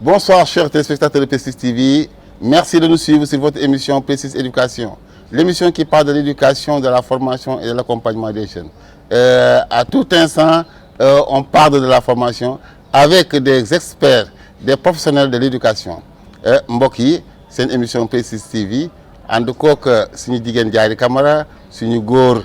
Bonsoir chers téléspectateurs de Prestige TV. Merci de nous suivre sur votre émission Prestige Éducation. L'émission qui parle de l'éducation, de la formation et de l'accompagnement des jeunes. À tout instant, on parle de la formation avec des experts, des professionnels de l'éducation. Mbokk yi seen émission Prestige TV ànd kook suñu jigéen Diary Camara suñu góor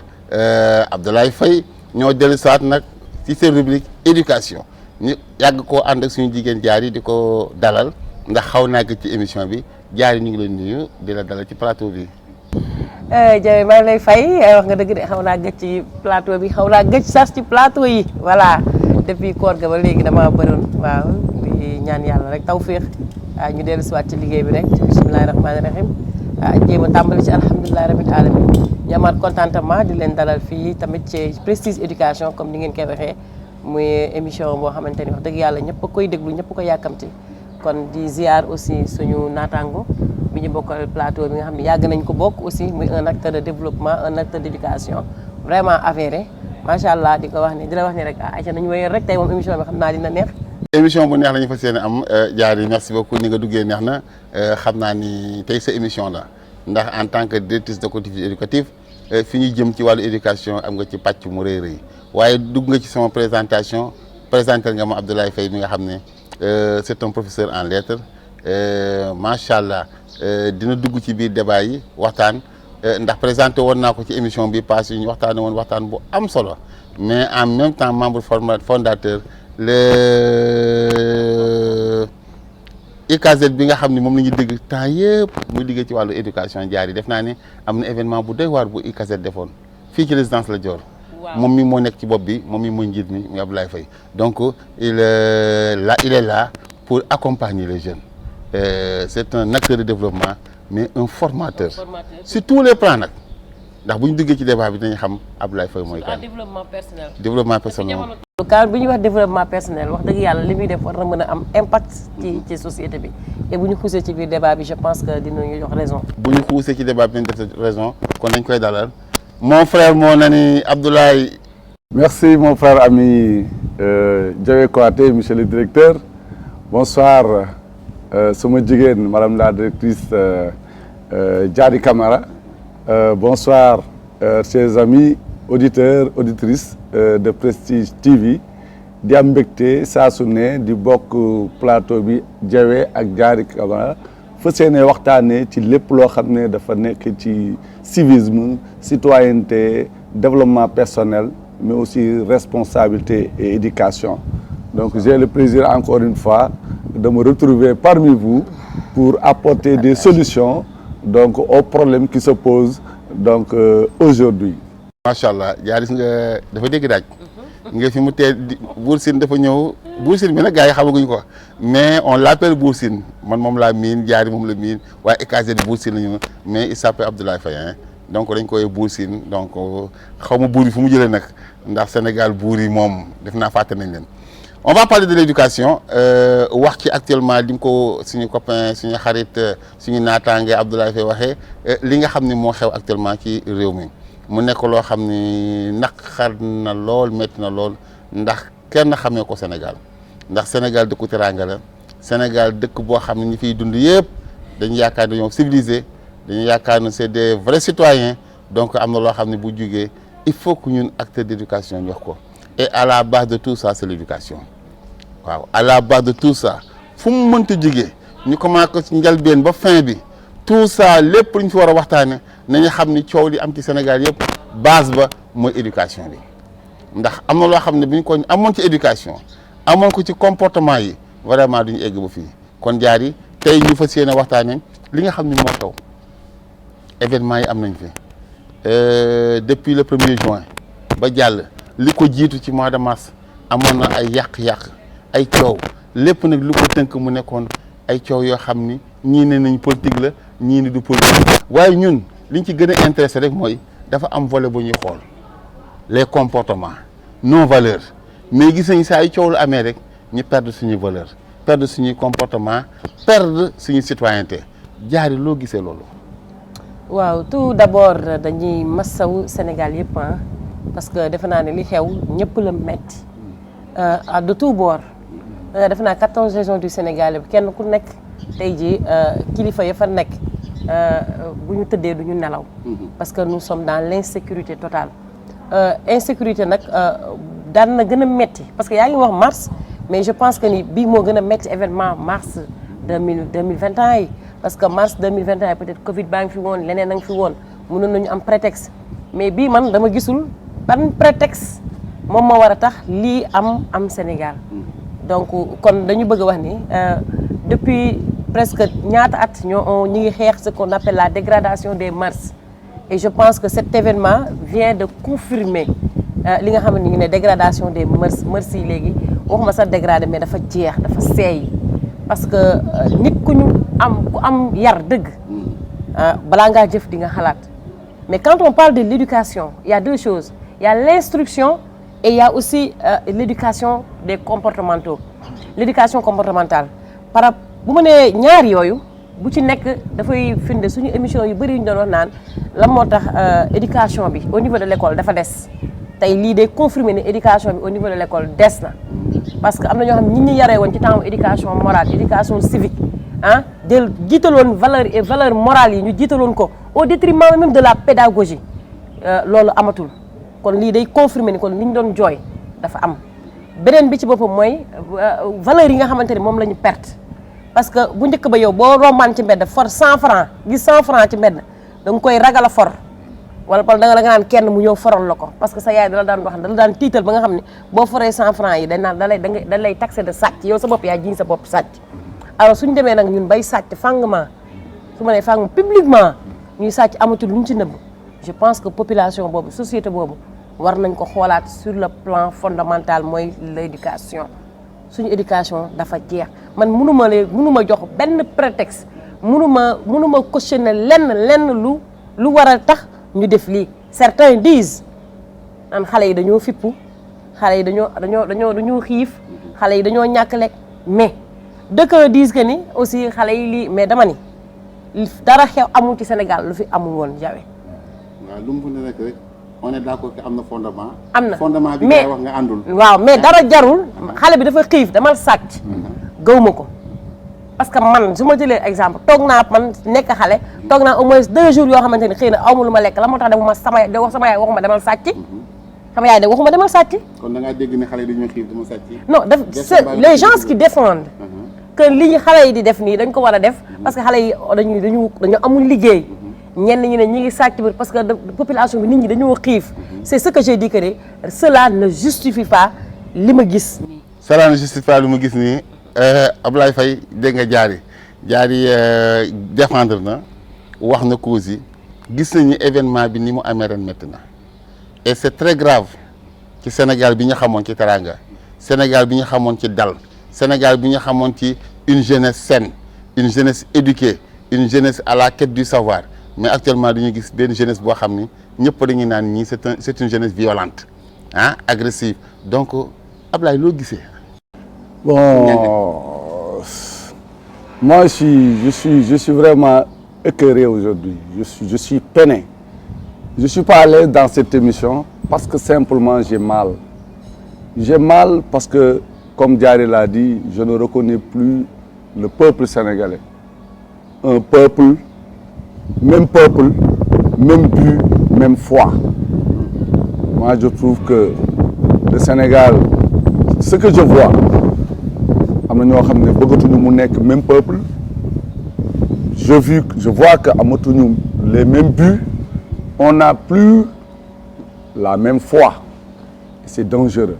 Abdoulaye Faye ñoo dellu saat nag ci seen rubrique éducation ñu yàgg koo ànd ak suñu jigéen Diary di ko dalal ndax xaw naa gëj ci émission bi Diary ñu ngi leen nuyu di la dalal ci plateau bi. Diary maa ngi lay fay wax nga dëgg de xaw naa gëj ci plateau bi xaw naa gëj sax ci plateau yi voilà depuis koor ga ba léegi dama bëroon waaw di ñaan yàlla rek tawféex ñu dellu si waat ci liggéey bi rek ci bismillahi rahmaani rahim jéem a tàmbali ci alhamdulilahi rabbil alamin ñu amaat contentement di leen dalal fii tamit ci Prestige Éducation comme ni ngeen koy waxee muy émission boo xamante ni wax dëgg yàlla ñëpp a koy déglu ñëpp a koy yàkkamti kon di ziar aussi suñu naataango bi ñu bokkal plateau bi nga xam ne yàgg nañ ko bokk aussi muy un acteur de développement un acteur d'éducation vraiment avéré macha allah di ko wax ni di la wax ni rek ayca nañu wéyal rek tey moom émission bi xam naa dina neex. émission bu neex la ñu fas yéene am Diary merci beaucoup ni nga duggee neex na xam naa ni tey sa émission la ndax en tant que directrice de collectivité éducative fi ñu jëm ci wàllu éducation am nga ci pàcc mu rëy rëy waaye dugg nga ci sama présentation présenté nga ma Abdoulaye Faye mi nga xam ne c'est un professeur en lettres macha allah dina dugg ci biir débat yi waxtaan ndax présenté woon naa ko ci émission bi passé ñu waxtaanee woon waxtaan bu am solo mais en même temps membre fondateur le ICAZ bi nga xam ne moom la ñuy dégg temps yëpp muy liggéey ci wàllu éducation Diary def naa ne am na événement bu doy waar bu ICAZ defoon fii ci résidence Lat Dior. moom mi moo nekk ci bopp bi moom mi mooy njiit mi muy Abdoulaye Faye donc il est là pour accompagner les jeunes c'est un acteur de développement mais un formateur sur tous les plans nag ndax bu ñu duggee ci débat bi dañuy xam Abdoulaye Faye mooy kan. développement personnel. car bu ñuy wax développement personnel wax dëgg yàlla li muy def war na mën a am impact ci société bi et bu ñu xuusee ci biir débat bi je pense que dinañu jox raison. bu ñu xuusee ci débat bi dinañ def raison kon dañ koy dalal mon frère moo nani Abdoulaye. Merci mon frère ami Diawy Kouyaté, monsieur le directeur. Bonsoir sama jigéen madame la directrice Diary Camara. Bonsoir chers amis auditeurs auditrices de Prestige TV. di am mbégte saa su ne di bokk plateau bi Diawy ak Diary Camara fas yéene waxtaanee ci lépp loo xam ne dafa nekk ci civisme citoyenneté développement personnel mais aussi responsabilité et éducation. Donc j'ai le plaisir encore une fois de me retrouver parmi vous pour apporter des solutions donc aux problèmes qui se posent donc aujourd'hui. macha allah Diary nga dafa dégg daaj. nga fi mu tee Buur Sine dafa ñëw Buur Sine bi nag gars yi xamaguñ ko mais on l'appelle Buur Sine man moom laa miin Diary moom la miin waaye ICAZ Buur Sine la ñu mais il s'appelle Abdoulaye Faye donc dañ koy Buur Sine donc xaw ma buur yi fu mu jëlee nag ndax Sénégal buur yi moom def naa fàtte nañ leen. on va parler de l'éducation wax ci actuellement li mu ko suñu copain suñu xarit suñu naataange Abdoulaye Faye waxee li nga xam ne moo xew actuellement ci réew mi mu nekk loo xam ni naqar na lool métti na lool ndax kenn xamee ko Sénégal ndax Sénégal dëkku teraanga la Sénégal dëkk boo xam ne ñi fiy dund yëpp dañu yaakaar ne ñoom civilisé dañu yaakaar ne c'est des vrais citoyens donc am na loo xam ne bu jugee il faut que ñun acteurs d'éducation ñu wax ko et à la base de tout ça c'est l'éducation waaw à la base de tout ça fu mu mënti jugee ñu commencé ko ci njëlbeen ba fin bi tout ça lépp lu ñu fi war a waxtaane nañu xam ni coow li am ci Sénégal yëpp base ba mooy éducation bi ndax am na loo xam ne bu ñu ko amoon ci éducation amoon ko ci comportement yi vraiment duñu egg ba fii kon Diary tey ñu fas yéene waxtaane li nga xam ne moo taw événement yi am nañ fi depuis le 1er juin ba jàll li ko jiitu ci mois de mars amoon na ay yàq-yàq ay coow lépp nag lu ko tënk mu nekkoon ay coow yoo xam ni ñii ne nañ politique la ñii ni du politique waaye ñun liñ ci gën a intéressé rek mooy dafa am volet bu ñuy xool les comportements nos valeurs mais gis nañ saa ay coow lu amee rek ñu perdre suñuy valeurs perdre suñuy comportement perdre suñuy citoyenneté Diary loo gisee loolu. waaw tout d'abord dañuy massawu Sénégal yëpp parce que defe naa ne li xew ñëpp la metti de tout bord def naa 14 régions du Sénégal bi kenn ku nekk tey jii kilifa ya fa nekk bu ñu tëddee du ñu nelaw. parce que nous sommes dans l'insécurité totale. Insécurité nag daan na gën a metti parce que yaa ngi wax mars mais je pense que ni bii moo gën a metti événement mars 2021 yi parce que mars 2021 peut-être Covid baa ngi fi woon leneen a ngi fi woon mënoon nañu am prétexte mais bii man dama gisul ban prétexte moom moo war a tax lii am Sénégal. donc kon dañu bëgg a wax ni depuis presque ñaata at ñu ngi xeex ce qu'on appelle la dégradation des mœurs et je pense que cet événement vient de confirmer li nga xam ne dégradation des mœurs yi léegi waxuma sax dégradé mais dafa jeex dafa seey parce que nit ku am yar dëgg balaa ngaa jëf di nga xalaat mais quand on parle de l'éducation il y a deux choses il y a l'instruction et il y a aussi l'éducation des comportementaux l'éducation comportementale bu ma nee ñaar yooyu bu ci nekk dafay firnde suñu émission yu bëri yu ñu doon wax naan lan moo tax éducation bi au niveau de l'école dafa des tey lii day confirmer ne éducation bi au niveau de l'école des na parce que am na ñoo xam ne ñi ñu yaree woon ci temps éducation morale éducation civique jël jiitaloon valeur morale yi ñu jiitaloon ko au détriment même de la pédagogie loolu amatul kon lii day confirmer ni kon li ñu doon jooy dafa am beneen bi ci boppam mooy valeurs yi nga xamante ni moom la ñu perte parce que bu njëkk ba yow boo rombaan ci mbedd for 100 francs gis 100 francs ci mbedd da nga koy ragal a for wala par da nga naan kenn mu ñëw foral la ko parce que sa yaay dala daan wax dala daan tiital ba nga xam ne boo foree 100 francs yi dañ naan da lay taxé de sàcc yow sa bopp yaa jiñ sa bopp sàcc alors suñu demee nag ñun bay sàcc fangement su ma nee fang publiquement ñuy sàcc amatul lu ñu ci nëbb je pense que population boobu société boobu war nañ ko xoolaat sur le plan fondamental mooy l'éducation suñu éducation dafa jeex man mënuma jox benn prétexte mënuma cautionner lenn lu war a tax ñu def lii certains disent naan xale yi dañoo fippu xale yi dañoo xiif xale yi dañoo ñàkk lekk mais d'autres disent que ni aussi xale yi lii mais dama ni dara xew amul ci Sénégal lu fi amul woon jawe waaw lu mu mën a nekk rek on est d'accord que am na fondement. am na fondement bi ngay wax nga àndul. waaw mais dara jarul xale bi dafa xiif dama sàcc. gaw ma ko parce que man su ma jëlee exemple toog naa man nekk xale toog naa au moins 2 jours yoo xamante ni xëy na aw ma lu ma lekk la moo tax defuma sama yaay waxuma demal sàcc. sama yaay de waxuma demal sàcc. kon da ngaa dégg ne xale yi dañoo xiif dama sàcc. non les gens qui défendent. que li xale yi di def nii dañ ko war a def parce que xale yi dañu amul liggéey. ñenn ñi ne ñi ngi sàcc bi parce que population bi nit ñi dañoo xiif c'est ce que j'ai dit que cela ne justifie pas li ma gis. cela ne justifie pas li ma gis nii Ablaye Faye dégg nga jaari défendre na wax na cause yi gis nañu événement bi ni mu amee ren métti na et c'est très grave ci Sénégal bi ñu xamoon ci teranga Sénégal bi ñu xamoon ci dal Sénégal bi ñu xamoon ci une jeunesse saine une jeunesse éduquée une jeunesse à la quête du savoir. mais actuellement dañuy gis benn jeunesse boo xam ni ñëpp dañuy naan ñii c'est une jeunesse violente agressive donc Ablaye loo gisee. Bon, moi je suis vraiment écœuré aujourd'hui. Je suis peiné. Je suis pas à l'aise dans cette émission parce que simplement j'ai mal. J'ai mal parce que, comme Diarry l'a dit, je ne reconnais plus le peuple sénégalais. Un peuple, même but, même foi. Moi, je trouve que le Sénégal, ce que je vois, am na ñoo xam ne bëggatuñu mu nekk même peuple. Je vois que amatuñu les mêmes buts. On n'a plus la même foi. C'est dangereux.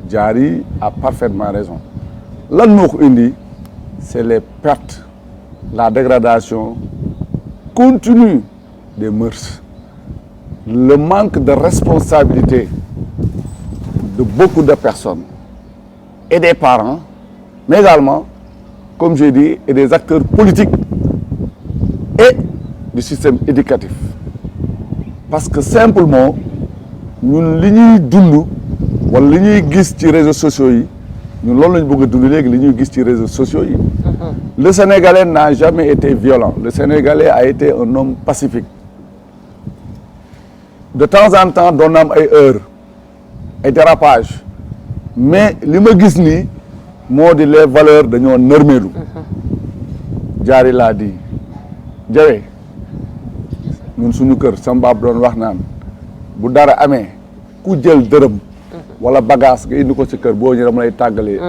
Diarry a parfaitement raison. Lan moo ko indi, c'est les pertes, la dégradation continue des mœurs, le manque de responsabilité de beaucoup de personnes et des parents, mais également, comme j'ai dit, et des acteurs politiques et du système éducatif. Parce que simplement, ñun li ñuy dund wala li ñuy gis ci réseaux sociaux yi ñun loolu lañu bëgg a dund léegi li ñuy gis ci réseaux sociaux yi. Le Sénégalais n'a jamais été violent. Le Sénégalais a été un homme pacifique. De temps en temps doon na am ay heures ay dérapages mais li ma gis nii moo di les valeurs dañoo nërmeelu jaari laa di jawe ñun suñu kër sama baab doon wax naan bu dara amee ku jël dërëm wala bagage nga indi ko ci kër boo ñu dama lay tàggalee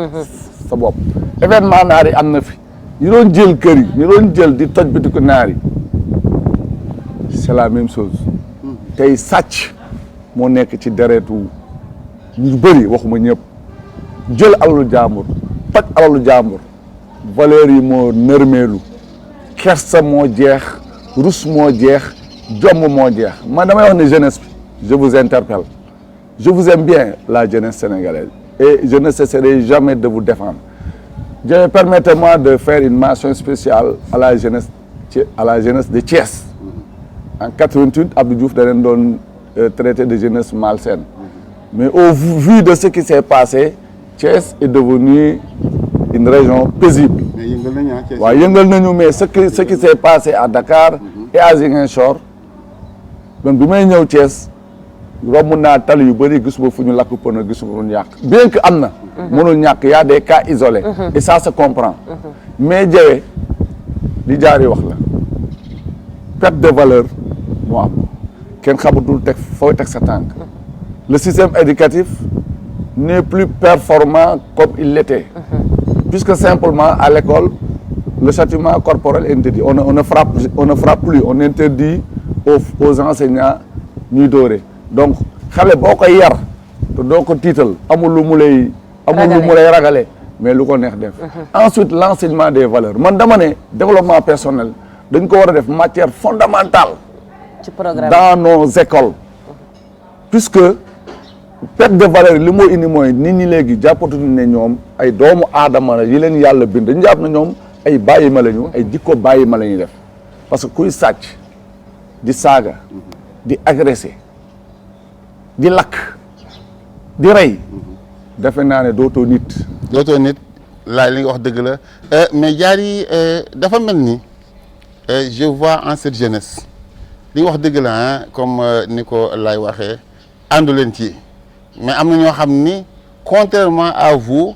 sa bopp événement naar yi am na fi ñu doon jël kër yi ñu doon jël di toj bitiku naar yi c'est la même chose tey sàcc moo nekk ci deretu ñu bëri waxuma ñëpp jël alalu jàmbur toj alalu jàmbur valeurs yi moo nërmeelu kersa moo jeex rus moo jeex jomb moo jeex man damay wax ne jeunesse bi je vous interpelle je vous aime bien la jeunesse sénégalaise et je ne cesserai jamais de vous défendre. Permettez-moi de faire une mention spéciale à la jeunesse de Thiès. En 88 Abdou Diouf da leen doon traité de jeunesse malsaine mais au vu de ce qui s'est passé Thiès est devenu une région paisible. waaw yëngal nañu mais ce qui s'est passé à Dakar et à Ziguinchor donc bi may ñëw Thiès romb naa tali yu bëri gisuma fu ñu lakk pono gisuma fu ñu yàq bien que am na mënul ñàkk y a des cas isolés et ça se comprend mais jawe li jaari wax la perte de valeur moo am kenn xamatul teg fooy teg sa tànk le système éducatif n'est plus performant comme il l'était puisque simplement à l'école le châtiment corporel est interdit on ne frappe plus on interdit aux enseignants ñuy dóore donc xale boo koy yar te doo ko tiital amul lu mu lay ragale mais lu ko neex def ensuite l'enseignement des valeurs man dama ne développement personnel dañ ko war a def matière fondamentale ci programme dans nos écoles puisque perte de valeur li moo indi mooy nit ñi léegi jàppatuñu ne ñoom ay doomu aadama la yi leen yàlla bind dañu jàpp na ñoom ay bàyyi ma lañu ay jikko bàyyi ma la ñuy def parce que kuy sàcc di saaga di agressé di lakk di rey defe naa ne dootoo nit laay li nga wax dëgg la mais Diary dafa mel ni je vois en cette jeunesse li nga wax dëgg la comme ni ko laay waxee àndu leen ci mais am na ñoo xam ni contrairement à vous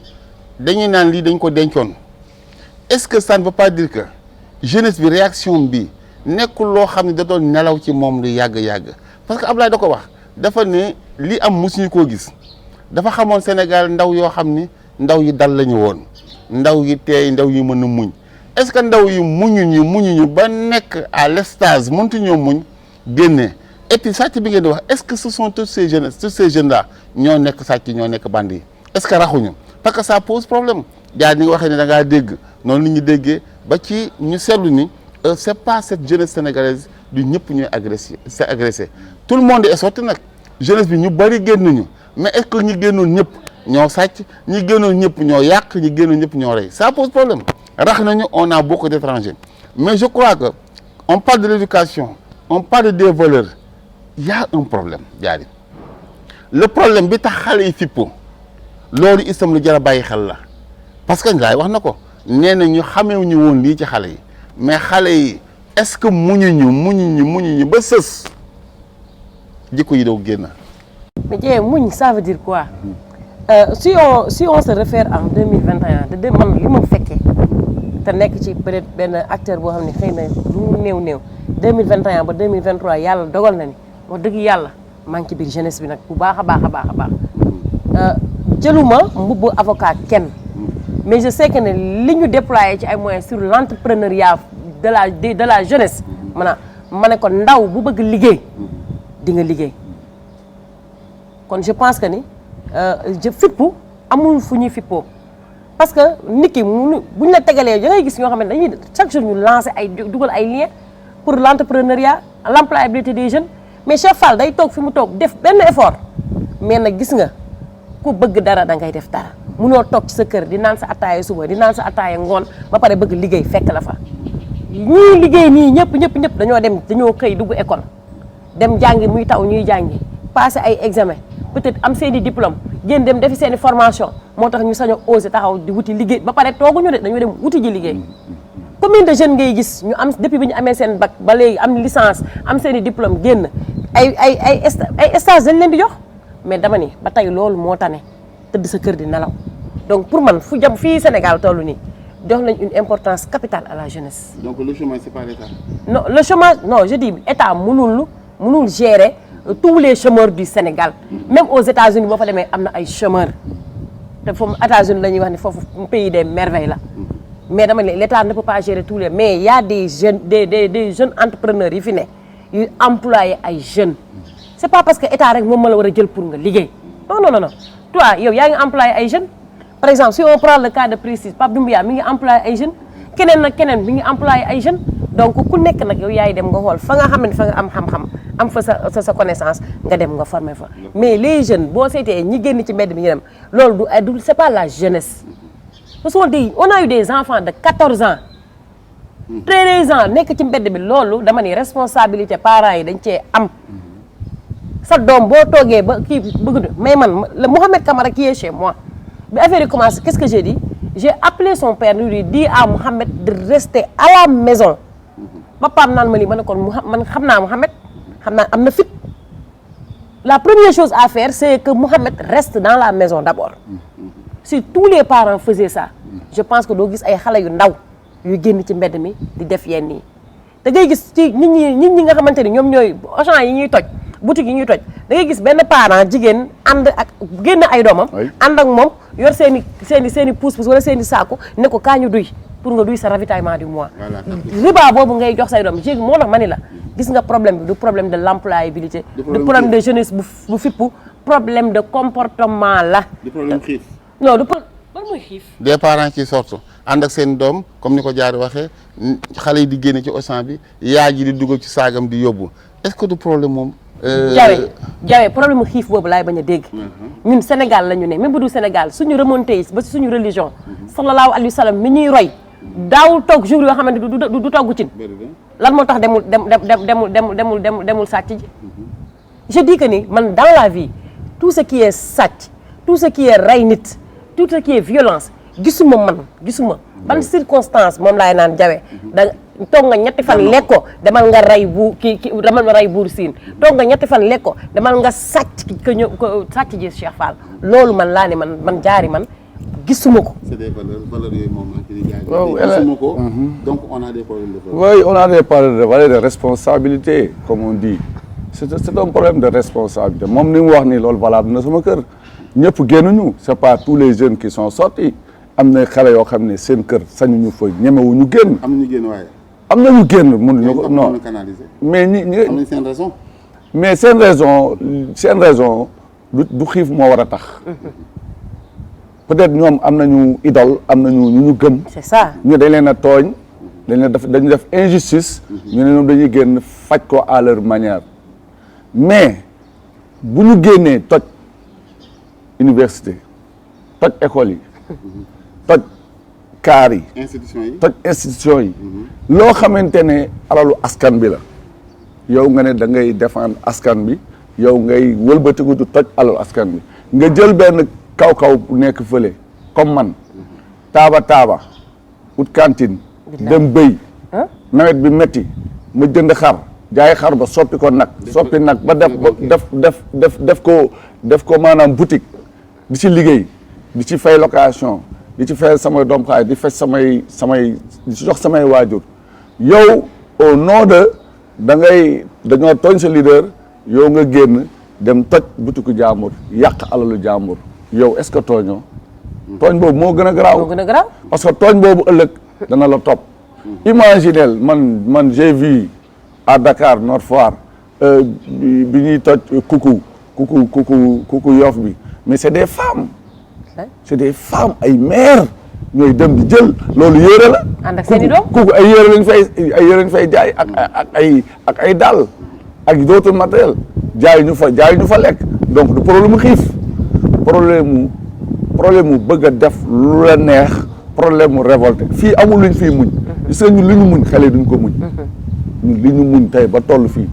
dañuy naan lii dañ ko dencoon est-ce que ça ne veut pas dire que jeunesse bi réaction bi nekkul loo xam ne da doon nelaw ci moom lu yàgg-yàgg parce que Ablaye da ko wax dafa ne li am musuñu koo gis dafa xamoon Sénégal ndaw yoo xam ni ndaw yi dal lañu woon ndaw yi teey ndaw yi mën a muñ est-ce que ndaw yi muñuñu ba nekk à l'extase mëntu ñoo muñ génne et puis sàcc bi ngeen di wax est-ce que ce sont tous ces jeunes là ñoo nekk sàcc ñoo nekk bandi yi est-ce que raxuñu parce que ça pose problème Diary ni nga waxee ne da ngaa dégg noonu li ñu déggee ba ci ñu seetlu ni c'est pas cette jeunesse sénégalaise du ñëpp ñooy agressé tout le monde est sorti nag jeunesse bi ñu bari génnuñu mais est-ce que ñi génnoon ñëpp ñoo sàcc ñi génnoon ñëpp ñoo yàq ñi génnoon ñëpp ñoo rey ça pose problème rax nañu on a beaucoup d'étrangers mais je crois que on parle de l'éducation on parle des valeurs il y a un problème Diary le problème bi tax xale yi fippo loolu isam lu jar a bàyyi xel la parce que laay wax na ko nee na ñu xamewuñu woon lii ci xale yi mais xale yi est-ce que muñuñu ba sës jikko yi doo génn. mais Dieye muñ ça veut dire quoi si on se réfère en 2021 de man li ma fekkee te nekk ci peut-être benn acteur boo xam ne xëy na lu mu néew 2021 ba 2023 yàlla dogal na ni wax dëgg yàlla maa ngi ci biir jeunesse bi nag bu baax a baax jëluma mbubbu avocat kenn mais je sais que ne li ñu déployé ci ay moyens sur l'entrepreneuriat de la jeunesse ma ne ko ndaw bu bëgg liggéey di nga liggéey kon je pense que ni fippu amul fu ñuy fippoo parce que nit ki buñ la tegalee da ngay gis ñoo xam ne dañuy chaque jour ñu lancer ay dugal ay liens pour l'entrepreneuriat l'employabilité des jeunes mais Cheikh Fall day toog fi mu toog def benn effort mais nag gis nga ku bëgg dara da ngay def dara munoo toog ci sa kër di naan sa ataaya suba di naan sa ataaya ngoon ba pare bëgg liggéey fekk la fa ñii liggéey nii ñëpp dañoo xëy dugg école dem jàngi muy taw ñuy jàngi passé ay examen peut-être am seeni diplôme génn dem defi seeni formation moo tax ñu sañ a osé taxaw di wuti liggéey ba pare tooguñu de dañoo dem wuti ji liggéey combien de jeunes ngay gis ñu am depuis bi ñu amee seen bac ba léegi am licence am seeni diplôme génn ay stage dañ leen di jox mais dama ni ba tey loolu moo tane tëdd sa kër di nelaw donc pour man fii Sénégal tollu nii jox nañ une importance capitale à la jeunesse. donc le chômage c'est pas l'État. non le chômage non je dis état mënul gérer tous les chômeurs du Sénégal. même aux États-Unis boo fa demee am na ay chômeurs te foofu États-Unis la ñuy wax ne foofu pays des merveilles la. mais dama ne l'État ne peut pas gérer tous les mais il y a des jeunes des jeunes entrepreneurs yi fi ne yu employé ay jeunes. c'est pas parce que état rek moom ma la war a jël pour nga liggéey non toi yow yaa ngi employé ay jeunes. par exemple si on prend le cas de Précise Pape Doumbia mi ngi employé ay jeunes keneen nag keneen mi ngi employé ay jeunes donc ku nekk nag yow yaay dem nga xool fa nga xam ne fa nga am xam-xam am fa sa connaissance nga dem nga former fa mais les jeunes boo seetee ñi génn ci mbedd mi ñu dem loolu du c'est pas la jeunesse. parce que on a eu des enfants de 14 ans 13 ans nekk ci mbedd bi loolu dama ni responsabilité parents yi dañ cee am. sa doom boo toogee ba kii bëgg mais man le Mohamed Camara qui est chez moi. bi affaire yi commencé qu'est-ce que j'ai dit j'ai appelé son père lui dit à Mohamed de rester à la maison papaam naan ma lii ma ne kon man xam naa Mohamed xam naa am na fit la première chose à faire c'est que Mohamed reste dans la maison d'abord si tous les parents faisaient ça je pense que doo gis ay xale yu ndaw yu génn ci mbedd mi di def yenn yi da ngay gis ci nit ñi nga xamante ni ñoom ñooy Auchan yi ñuy toj boutique yi ñuy toj da ngay gis benn parent jigéen ànd ak génn ay doomam ànd ak moom yor seen i pousse-pousse wala seen i saaku ne ko kaa ñu duy pour nga duy sa ravitaillement du mois riba boobu ngay jox say doom jéegi moo tax ma ni la gis nga problème bi du problème de l'employabilité du problème de jeunesse bu fippu problème de comportement la du problème xiif non du problème ban mooy xiif des parents qui sortent ànd ak seen doom comme ni ko Diary waxee xale yi di génne ci Auchan bi yaay ji di dugal ci saagam di yóbbu est-ce que du problème moom Jawe problème mu xiif boobu laay bañ a dégg ñun Sénégal la ñu ne même bu du Sénégal suñu remonté ba si suñu religion sallallahu alayhi wa sallam mi ñuy roy daawul toog jour yoo xamante du togg cin lan moo tax demul sàcc ji je dis que ni man dans la vie tout ce qui est sàcc tout ce qui est rey nit tout ce qui est violence gisuma ban circonstance moom laay naan Jawe da toog nga ñetti fan lekko demal nga rey demal nga rey buur siin toog nga ñetti fan lekko demal nga sàcc sàcc ji Cheikh Fall loolu man laa ne man Diary man gisuma ko. c'est des valeurs yooyu moom gisuma ko. donc on a des problèmes de valeurs. Oui, on a des problèmes de valeurs de responsabilité comme on dit c'est un problème de responsabilité moom ni mu wax nii loolu valable na sama kër ñëpp génnuñu c'est pas tous les jeunes qui sont sortis am na xale yoo xam ne seen kër sañuñu fa ñemewuñu génn. am nañu génn waaye. am nañu génn mënuñu ko non mais am nañ seen raison. mais seen raison du xiif moo war a tax. peut-être ñoom am nañu idole am nañu ñu gëm. c'est ça ñu dañ leen a tooñ. dañu def injustice. ñu ne ñoom dañuy génn faj ko à leur manière. mais bu ñu génnee toj université toj école yi. toj kaar yi. institution yi. loo xamante ne alalu askan bi la. yow nga ne da ngay défendre askan bi yow ngay wëlbatiku du toj alalu askan bi nga jël benn kaw bu nekk fële comme man taaba ut cantine dem bëy nawet bi métti ma jënd xar jaay xar ba soppi nag ba def ko maanaam boutique di ci liggéey di ci fay location di ci fay samay doom xaay di fay samay di ci jox samay waajur yow au nom de dañoo tooñ sa leader yow nga génn dem toj butiku jàmbur yàq alalu jàmbur yow est-ce que tooñoo tooñ boobu moo gën a garaaw parce que tooñ boobu ëllëg dana la topp imaginel man j'ai vu à Dakar Nord Foire bi ñuy toj kuku Yoff bi mais c'est des femmes ay mères ñooy dem di jël loolu yére la ànd ak seen i doom kuku ay yére lañ fay jaay ak ay dàll ak d'autres matériels jaay ñu fa lekk donc du problème xiif problème mu bëgg a def lu la neex problème mu révolté fii amul luñ fii muñ gis nga ñun li ñu muñ xale duñ ko muñ ñun li ñu muñ tey ba toll fii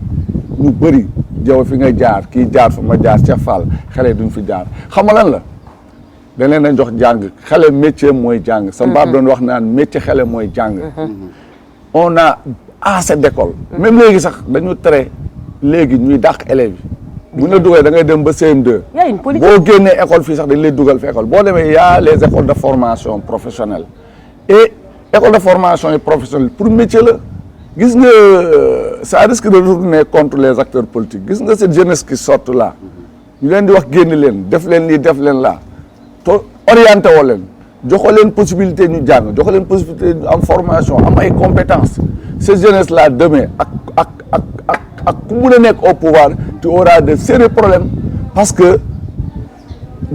ñu bëri jaw fi nga jaar kii jaar fa ma jaar Cheikh Fall xale duñ fi jaar xam nga lan la dañ leen a jox jàng xale métier mooy jàng sa mbaab doon wax naan métier xale mooy jàng on a assez d'école même léegi sax dañu tere léegi ñuy dàq élèves yi bu ñu la dugalee da ngay dem ba CM2. y a une politique boo génnee école fii sax dañ lay dugal fi école boo demee y a les écoles de formation professionnelle et école de formation professionnelle pour métier la gis nga ça risque de retourner contre les acteurs politiques gis nga cette jeunesse qui sort là ñu leen di wax génn leen def leen lii def leen là to orienté woo leen joxo leen possibilité ñu jàng joxo leen possibilité ñu am formation am ay compétences cette jeunesse là demain ak ku mun a nekk au pouvoir tu auras de sérieux problèmes parce que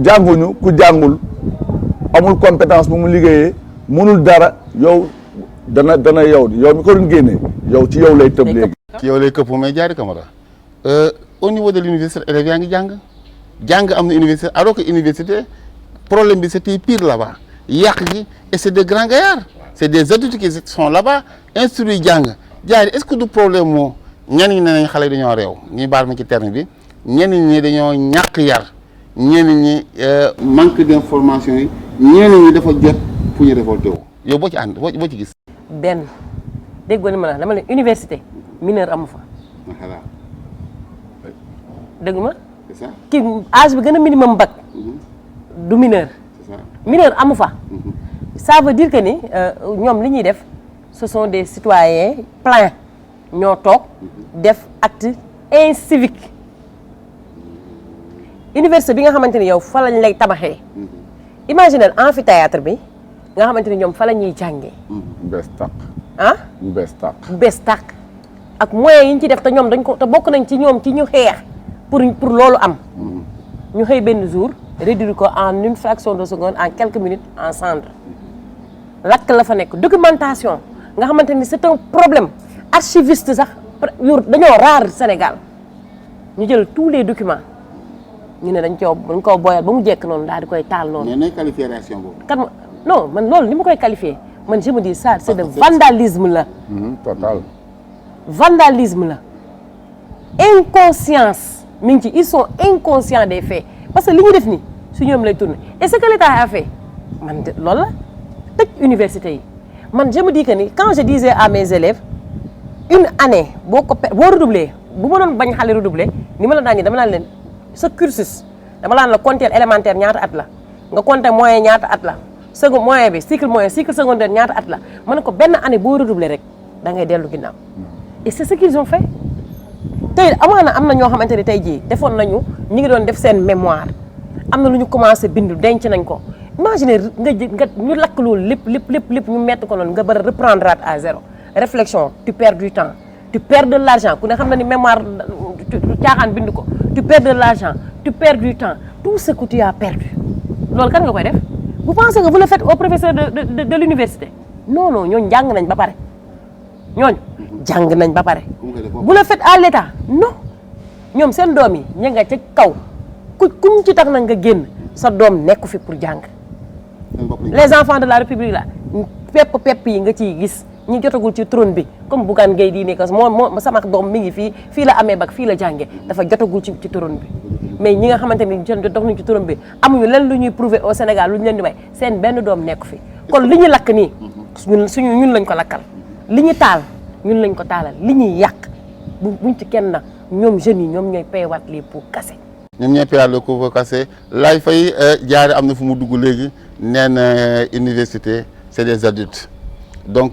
jànguñu ku jàngul amul compétence bu mu liggéeyee mënul dara yow dana yow mi ko doon génnee yow ci yow lay tëb léegi. ci yow lay këpp mais Diary Camara au niveau de l'université élèves yaa ngi jàng am na université alors que université problème bi c'était pire là-bas yàq gi et c'est des grands gaillards c'est des adultes qui sont là-bas instruits jàng Diary est-ce que du problème moo ñenn ñi ne nañ xale yi dañoo réew ñuy baal ma ci terme bi ñenn ñi dañoo ñàkk yar ñenn ñi manque d'information yi ñenn ñi dafa jot pour ñu révolté wu yow boo ci ànd boo ci gis. benn déggoo ni ma la dama ne université mineur amu fa. voilà. dégg ma. c'est ça. kii âge bi gën a minimum bac. du mineur. c'est ça. mineur amu fa. ça veut dire que ni ñoom li ñuy def ce sont des citoyens pleins ñoo toog def acte incivique université bi nga xamante ni yow fa lañ lay tabaxee. imaginez amphithéâtre bi nga xamante ni ñoom fa la ñuy jàngee. bees tàq. ah. bees tàq. bees tàq ak moyens yi ñu ci def te ñoom dañ ko te bokk nañ ci ñoom ci ñu xeex pour loolu am. ñu xëy benn jour réduire ko en une fraction de seconde en quelques minutes en cendre lakk la fa nekk documentation nga xamante ni c'est un problème archiviste sax dañoo rare Sénégal ñu jël tous les documents ñu ne dañ koo boyal ba mu jekk noonu daal di koy taal noonu. mais nay qualification boobu. kan non man loolu ni ma koy qualifier man je me dis ça c'est de vandalisme la. total. vandalisme la inconscience mi ngi ci ils sont inconscients des faits parce que li ñu def nii su ñoom lay tourner et ce que l'État a fait man de loolu la tëj université yi man je me dis que ni quand je disais à mes élèves une année boo redoubler bu ma doon bañ xale redoubler ni ma la daan dama naan leen sa cursus dama laan la compter élémentaire ñaata at la nga compter moyen ñaata at la second moyen bi cycle moyen cycle secondaire ñaata at la ma ne ko benn année boo redoubler rek da ngay dellu ginnaaw et c'est ce qu'ils ont fait tey amaana am na ñoo xamante ne tey jii defoon nañu ñi ngi doon def seen mémoire am na lu ñu commencé bindu denc nañ ko imaginer nga ñu lakk loolu lépp ñu mettre ko noonu nga bëri reprendre à zéro réflexion tu perds du temps tu perds de l'argent ku ne xam na ni mémoire caaxaan bind ko tu perds de l'argent tu perds du temps tout ce que tu as perdu loolu kan nga koy def vous pensez que vous le faites au professeur de l'université non ñooñu jàng nañ ba pare ñooñu jàng nañ ba pare bu le faites à l'État non ñoom seen doom yi ña nga ca kaw kuñ ci tax nag nga génn sa doom nekku fi pour jàng les enfants de la République là pepp yi nga ciy gis ñi jotagul ci trône bi comme Bougane Gueye di nekk moo sama doom mi ngi fii la amee bac fii la jànge dafa jotagul ci trône bi mais ñi nga xamante ni dox nañ ci trône bi amuñu leen lu ñuy prouver au Sénégal lu ñu leen di may seen benn doom nekku fi kon li ñu lakk nii ñun lañ ko lakkal li ñu taal ñun lañ ko taalal li ñuy yàq buñ ci kenn nag ñoom jeunes yi ñoom ñooy payewaat les pots cassés. ñoom ñooy payewaat les pots cassés laay fay Diary am na fu mu dugg léegi nee na université c'est des adultes donc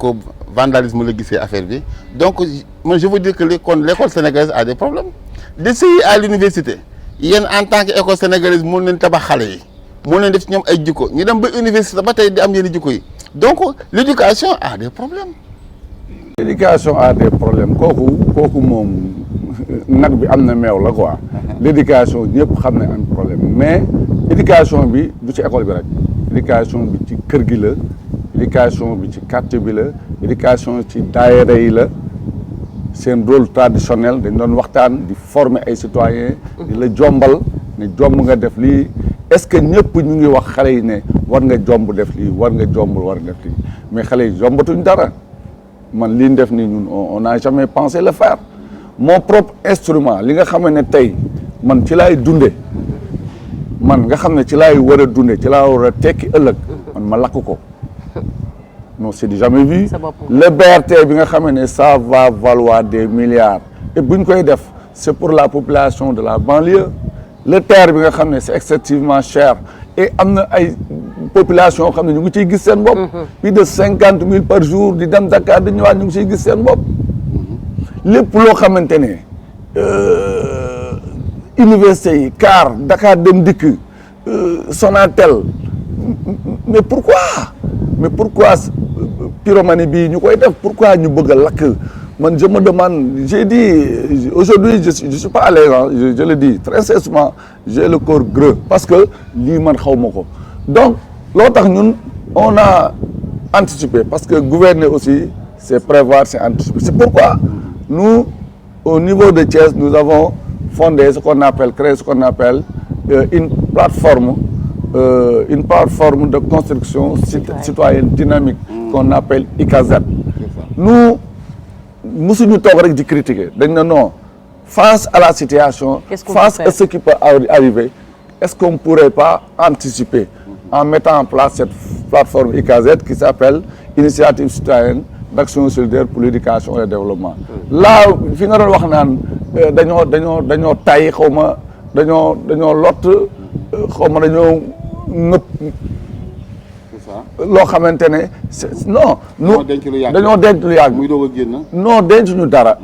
vandalisme la gisee affaire bi donc moi je veux dire que l'école sénégalaise a des problèmes d'essayer à l'université yéen en tant que école sénégalaise mën leen tabax xale yi mën leen def ci ñoom ay jikko ñu dem ba université ba tey di am yenn jikko yi donc l'éducation a des problèmes. l'éducation a des problèmes kooku moom nag bi am na meew la quoi l'éducation ñëpp xam ne am problème mais éducation bi du ci école bi rek éducation bi ci kër gi la éducation bi ci quartier bi la éducation ci daayira yi la seen rôle traditionnel dañ doon waxtaan di former ay citoyens di la jombal ne jomb nga def lii est-ce que ñëpp ñu ngi wax xale yi ne war nga jomb def lii war nga jombul war nga def lii mais xale yi jombatuñ dara man li ñu def nii ñun on n'a jamais pensé le faire mon propre instrument li nga xam ne tey man ci laay dunde man nga xam ne ci laay war a dunde ci laa war a tekki ëllëg man ma lakk ko non c'est du jamais vu le BRT bi nga xam ne ça va valoir des milliards et buñ koy def c'est pour la population de la banlieue. Le terre bi nga xam ne c'est excessivement cher et am na ay population xam ne ñu ngi ciy gis seen bopp. plus de 50 000 par jour di dem Dakar di ñëwaat ñu ngi ciy gis seen bopp. lépp loo xamante ne université yi car Dakar Dem Dikk Sonatel mais pourquoi pyromanie bii ñu koy def pourquoi ñu bëgg a lakk man je me demande j'ai dit aujourd'hui je suis pas à l'aise je le dis très sincèrement j'ai le corps creux parce que lii man xaw ma ko donc loo tax ñun on a anticipé parce que gouverner aussi c'est prévoir c'est anticiper c'est pourquoi nous au niveau de Thiès nous avons fondé créé ce qu'on appelle une plateforme de construction citoyenne dynamique qu'on appelle ICAZ. Nous musuñu toog rek di critiquer dañ ne non face à la situation face à ce qui peut arriver est-ce qu'on pourrait pas anticiper en mettant en place cette plateforme ICAZ qui s'appelle Initiative citoyenne d'action solidaire pour l'éducation et le développement. Là fi nga doon wax naan dañoo tay xaw ma dañoo lott xaw ma dañoo nëpp loo xamante ne non dañoo denc lu yàgg muy doog a génn non denc ñu dara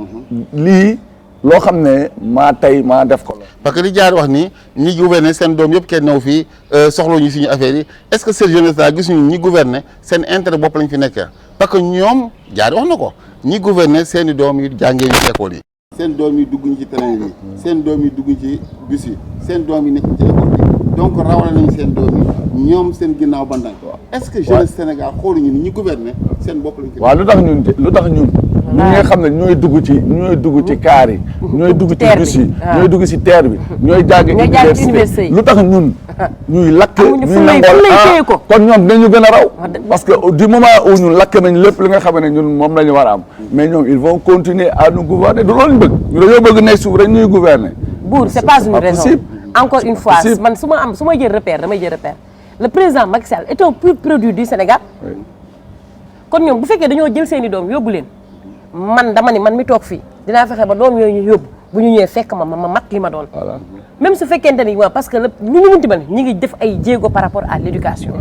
lii loo xam ne maa tey maa def ko la parce que li jaar wax ni ñi gouverner seen doom yëpp kenn ñëw fii soxla ñu suñu affaire yi est-ce que cette jeunesse là gis ñu ñi gouverner seen intérêt bopp lañ fi nekkee parce que ñoom jaar wax na ko ñi gouverner seen i doom yi jàngee ñu ci école yi seen doom yi dugg ñu ci train yi seen doom yi dugg ci bus yi seen doom yi nekk ci école bi donc rawale nañu seen doom yi ñoom seen ginnaaw bandang est-ce que jeunesse Sénégal xooluñu ni ñi gouverner seen bopp lañ ko waaw lu tax ñun ñi nga xam ne ñooy dugg ci kaar yi ñooy dugg ci bus yi ñooy dugg ci terre bi ñooy jàng université lu tax ñun ñuy lakk ñuy nangool kon ñoom dinañu gën a raw parce que du moment où ñun lakk nañ lépp li nga xam ne ñun moom la ñu war a am mais ñoom ils vont continuer à nous gouverner du loolu ñu bëgg ñu dañoo bëgg nekk suuf rek ñuy gouverner Bour c'est pas une raison encore une fois man su ma jël repère damay jël repère le président Macky Sall est un pur produit du Sénégal kon ñoom bu fekkee dañoo jël seen i doom yóbbu leen man dama ni man mi toog fii dinaa fexe ba doom yooyu ñu yóbbu bu ñu ñëwee fekk ma mat li ma doon même su fekkente ni waaw parce que ñu ngi munti mel ñi ngi def ay jéego par rapport à l'éducation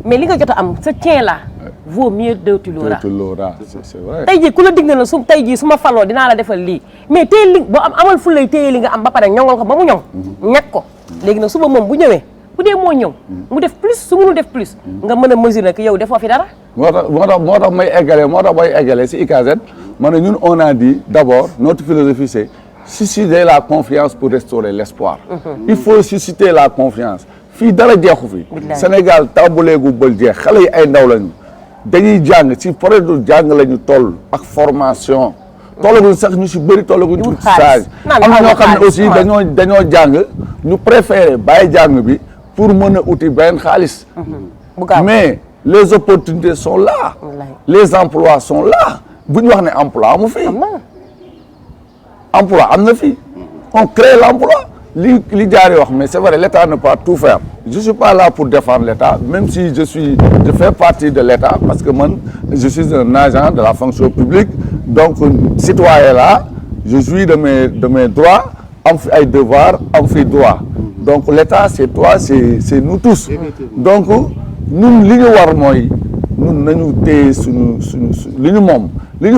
mais li nga jot a am ce tien là vaut mieux deux tu l'auras c'est vrai tey jii ku la dig na la tey jii su ma faloo dinaa la defal lii mais téye li boo amal fu lay téye li nga am ba pare ñongal ko ba mu ñoŋ ñàkk ko léegi nag suba moom bu ñëwee bu dee moo ñëw mu def plus su mënul def plus nga mën a mesurer que yow defoo fi dara moo tax may eggalee si ICAZ ma ne ñun on a dit d'abord notre philosophie c'est susciter la confiance pour restaurer l'espoir il faut susciter la confiance fii dara jeexu fi Sénégal tàmbaleegu bël jeex xale yi ay ndaw lañu dañuy jàng ci projet du jàng la ñu toll ak formation tollaguñ sax ñu si bëri tollaguñ ci stage am na ñoo xam ne aussi dañoo jàng ñu préféré bàyyi jàng bi pour mën a uti benn xaalis mais les opportunités sont là les emplois sont là bu ñu wax ne emploi amu fi emploi am na fi on crée l'emploi li jaaree wax mais c'est vrai l'État ne peut pas tout faire je suis pas là pour défendre l'État même si je fais partie de l'État parce que man je suis un agent de la fonction publique donc citoyen là je jouis de mes droits am fi ay devoirs am fi droit donc l'État c'est toi c'est nous tous donc ñun li ñu war mooy ñun nañu téye suñu li ñu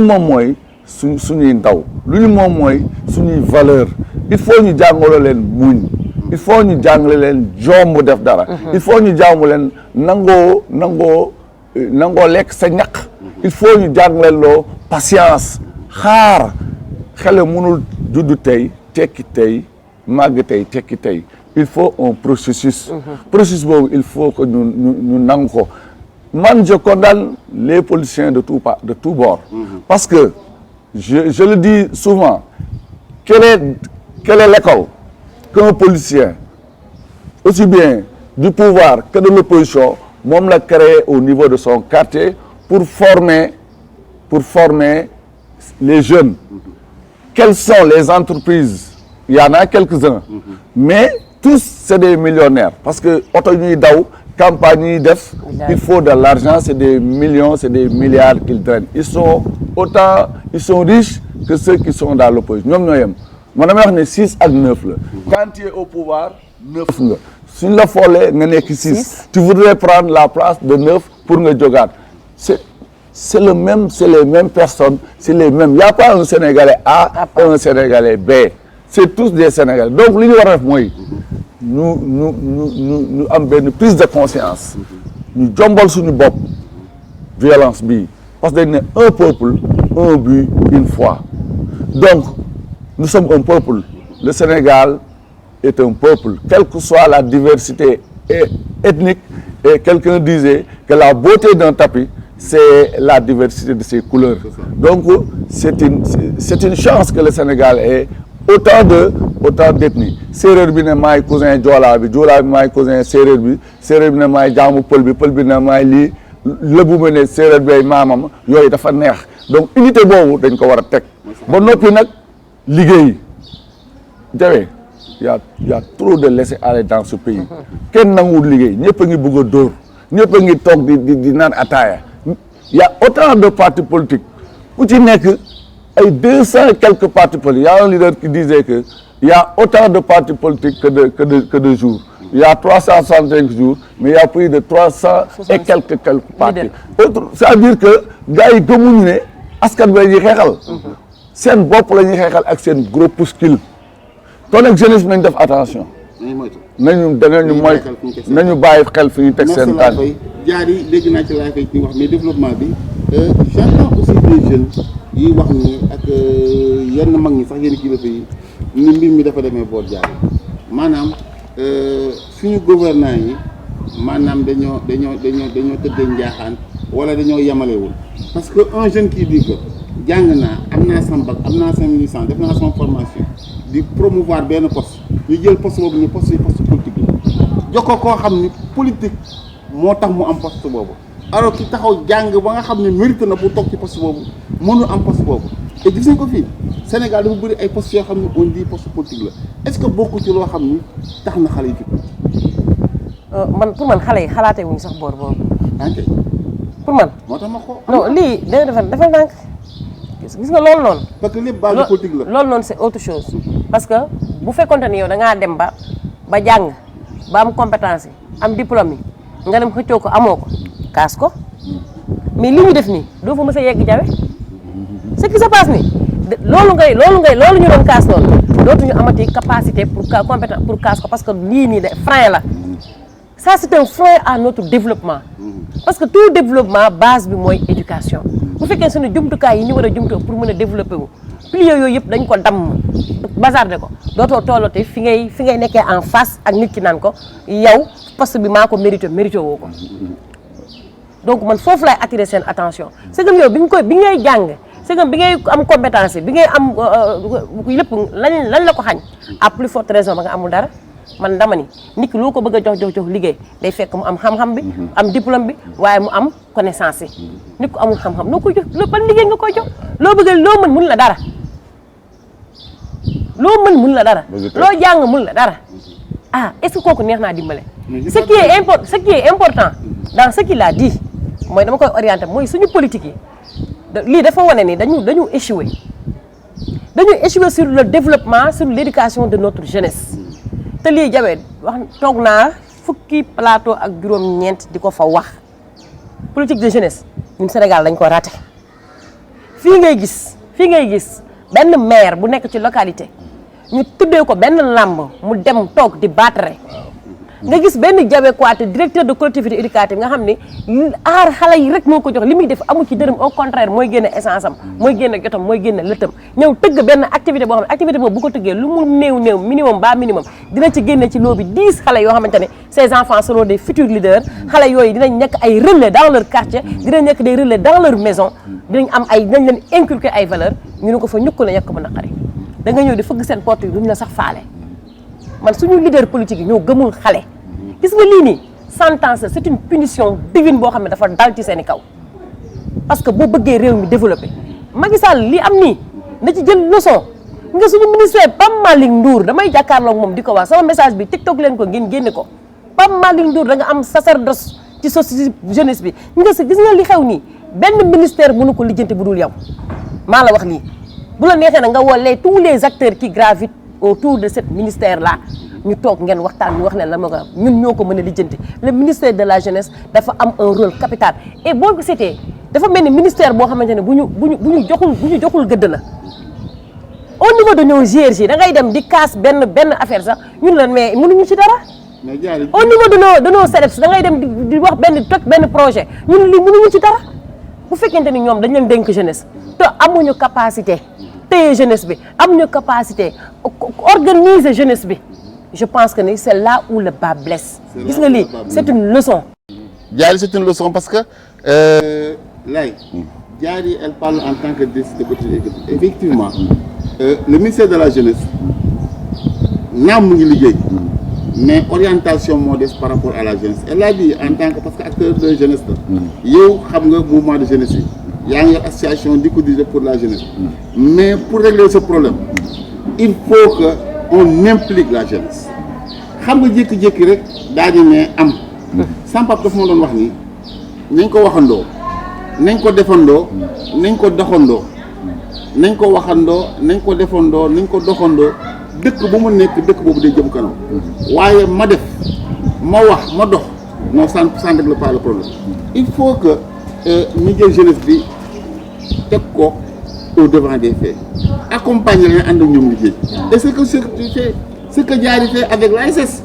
moom mooy suñuy ndaw li ñu moom mooy suñuy valeur il faut ñu jàngale leen muñ il faut ñu jàngale leen jomb def dara il faut ñu jàngu leen nangoo lekk sa ñaq il faut ñu jàngale loo patience xaar xale mënul juddu tey tekki tey màgg tey tekki tey il faut un processus processus boobu il faut que ñu nangu ko man je condamne les politiciens de tout bord parce que je le dis souvent quelle est l'école qu'un politicien aussi bien du pouvoir que de l'opposition moom la créé au niveau de son quartier pour former les jeunes quelles sont les entreprises il y en a quelques-uns mais tous c'est des millionnaires parce que oto ñuy daw campagne ñuy def il faut de l'argent c'est des millions c'est des milliards qu'ils drainent ils sont riches que ceux qui sont dans l'opposition ñoom ñoo yem man damay wax ne 6 ak 9 la quand tu es au pouvoir 9 nga suñ la foolee nga nekk 6 tu voudrais prendre la place de 9 pour nga jógaat c'est le même, c'est les mêmes personnes, c'est les mêmes. Il n'y a pas un Sénégalais A et un Sénégalais B. C'est tous des Sénégalais. Donc, li ñu war a def mooy ñu am benn prise de conscience. ñu jombal suñu bopp violence bi parce que dañ ne un peuple, un but, une foi. Donc, nous sommes un peuple. Le Sénégal est un peuple, quelle que soit la diversité ethnique. Et quelqu'un disait que la beauté d'un tapis, c'est la diversité de ses couleurs. Donc, c'est une chance que le Sénégal ait autant d'ethnies. Séeréer bi ne maay cousin Joola bi maay cousin séeréer bi ne maay jaamu pël bi ne maay lii lëbu ma ne séeréer bi ay maamam yooyu dafa neex. Donc, unité boobu dañ ko war a teg. ba noppi nag liggéey jawe y a trop de laisser-aller dans ce pays. kenn nanguwul liggéey ñëpp a ngi bëgg a dóor ñëpp a ngi toog di naan ataaya. Il y a autant de partis politiques. Où tu n'es que 200 et quelques partis politiques. Il y a un leader qui disait que il y a autant de partis politiques que de jours. Il y a 365 jours, mais il y a plus de 300 et quelques partis. C'est-à-dire que gars yi gëmuñu ne askan bi la ñuy xeexal. seen bopp la ñuy xeexal ak seen groupuscule. kon nag jeunesse bi nañ def attention. nañu bàyyi xel fi ñu teg seen tànk. jaar yi dégg naa ci laay fay ci wax mais développement bi j'entends aussi des jeunes yi wax ni ak yenn mag ñi sax yenn kilifa yi ni mbir mi dafa demee boor jaar maanaam suñu gouvernants yi maanaam dañoo tëddee njaaxaan wala dañoo yemalewul parce que un jeune qui dit que jàng naa am naa sama bac am naa sama licence def naa sama formation di promouvoir benn poste ñu jël poste boobu ni poste politique la jox ko koo xam ni politique moo tax mu am poste boobu alors ki taxaw jàng ba nga xam ne mérite na pour toog ci poste boobu mënul am poste boobu et gis nañ ko fii Sénégal dafa bëri ay postes yoo xam ne on dit poste politique la est-ce que bokku ci loo xam ni tax na xale yi fi pour man xale yi xalaatee wuñu sax boor boobu. ok pour man. moo tax ma ko. non lii dina defal ndànk gis nga loolu noonu. parce que lépp base politique la. loolu noonu c'est autre chose parce que bu fekkonte ni yow da ngaa dem ba jàng ba am compétence yi am diplôme yi nga dem xëccoo ko amoo ko kaas ko mais li ñu def nii doo fa mës a yegg jawe ce qui se passe nii loolu ñu doon kaas loolu dootuñu amati capacité pour compétence pour kaas ko parce que lii nii de frein la ça c'est un frein à notre développement parce que tout développement base bi mooy éducation bu fekkee suñu jumtukaay yi ñu war a jumtoo pour mën a développer wu piliers yooyu yëpp dañ ko damm bazarder ko dootoo tollate fi ngay nekkee en face ak nit ki naan ko yow poste bi maa ko mérité woo ko donc man foofu lay attirer seen attention c'est que yow bi ngay jàng c'est que bi ngay am compétence bi ngay am lépp lan la ko xañ à plus forte raison ba nga amul dara man dama ni nit ki loo ko bëgg a jox liggéey day fekk mu am xam-xam bi am diplôme bi waaye mu am connaissance yi nit ko amul xam-xam noo koy jox ban liggéey nga koy jox loo bëgg loo mën mun la dara loo jàng mun la dara est-ce que kooku neex naa dimbale ce qui est important dans ce qu'il a dit mooy dama koy orienter mooy suñu politique yi lii dafa wane ni dañu échoué sur le développement sur l'éducation de notre jeunesse te lii jawee wax toog naa fukki plateau ak juróom-ñeent di ko fa wax politique de jeunesse ñun Sénégal dañ ko raté fii ngay gis benn maire bu nekk ci localité ñu tuddee ko benn làmb mu dem toog di battre nga gis benn Diawe Kouyaté directeur de collectivité éducative nga xam ne aar xale yi rek moo ko jox li muy def amu ci dërëm au contraire mooy génne essence am mooy génne jotam mooy génne lëttam ñëw tëgg benn activité boo xam ne activité boobu bu ko tëggee lu mu néew minimum dina ci génne ci loo bi 10 xale yoo xamante ne ces enfants seront des futurs leaders xale yooyu dinañ nekk ay relais dans leur quartier dinañ nekk des relais dans leur maison dinañ leen inculquer ay valeurs ñu ne ko fa ñukk la ñekk bu naqari da nga ñëw di fëgg seen porte yi duñ la sax faale man suñu leader politique yi ñoo gëmul xale gis nga lii nii sentence c'est une punition divine boo xam ne dafa dal ci seen i kaw parce que boo bëggee réew mi développé Macky Sall li am nii na ci jël leçon nga suñu ministre Pape Malick Ndour damay jàkkaarloog moom di ko wax sama message bi TikTok leen ko ngeen génne ko Pape Malick Ndour da nga am sacerdoce ci société jeunesse bi gis nga li xew nii benn ministère mënu ko lijjanti bu dul yow maa la wax lii bu la neexee na nga woolee tous les acteurs qui gravitent autour de ce ministère là ñu toog ngeen waxtaan ñu wax leen la ma ko ñun ñoo ko mën a lijjanti le ministère de la jeunesse dafa am un rôle capital et boo ko seetee dafa mel ni ministère boo xamante ne bu ñu joxul gëdd la au niveau de nos GRG da ngay dem di casse benn affaire sax ñun la mais mënuñu ci dara au niveau de nos CEDEPS da ngay dem di wax benn projet ñun li mënuñu ci dara bu fekkente ni ñoom dañ leen dénk jeunesse te amuñu capacité téye jeunesse bi amuñu capacité organiser jeunesse bi je pense que c'est là où le bas blesse. Gis nga lii c'est une leçon. Diary c'est une leçon parce que Laye Diary elle parle en tant que décideur effectivement le ministère de la jeunesse naam mu ngi liggéey mais orientation moo des par rapport à la jeunesse elle a dit en tant que parce que acteur de jeunesse la yow xam nga mouvement de jeunesse yi yaa ngi yor association di ko diriger pour la jeunesse mais pour régler ce problème il faut que on implique la jeunesse xam nga jékki-jékki rek daañu ne am sama papa dafa ma doon wax ni nañ ko waxandoo nañ ko defandoo nañ ko doxandoo nañ ko waxandoo nañ ko defandoo nañ ko doxandoo dëkk bu mu nekk dëkk boobu day jëm kanam waaye ma def ma wax ma dox non ça ne règle pas le problème il faut que ñu jël jeunesse bi teg ko au devant des faits accompagner leen ànd ak ñoom liggéey et c'est ce que Diary fait avec l'ASS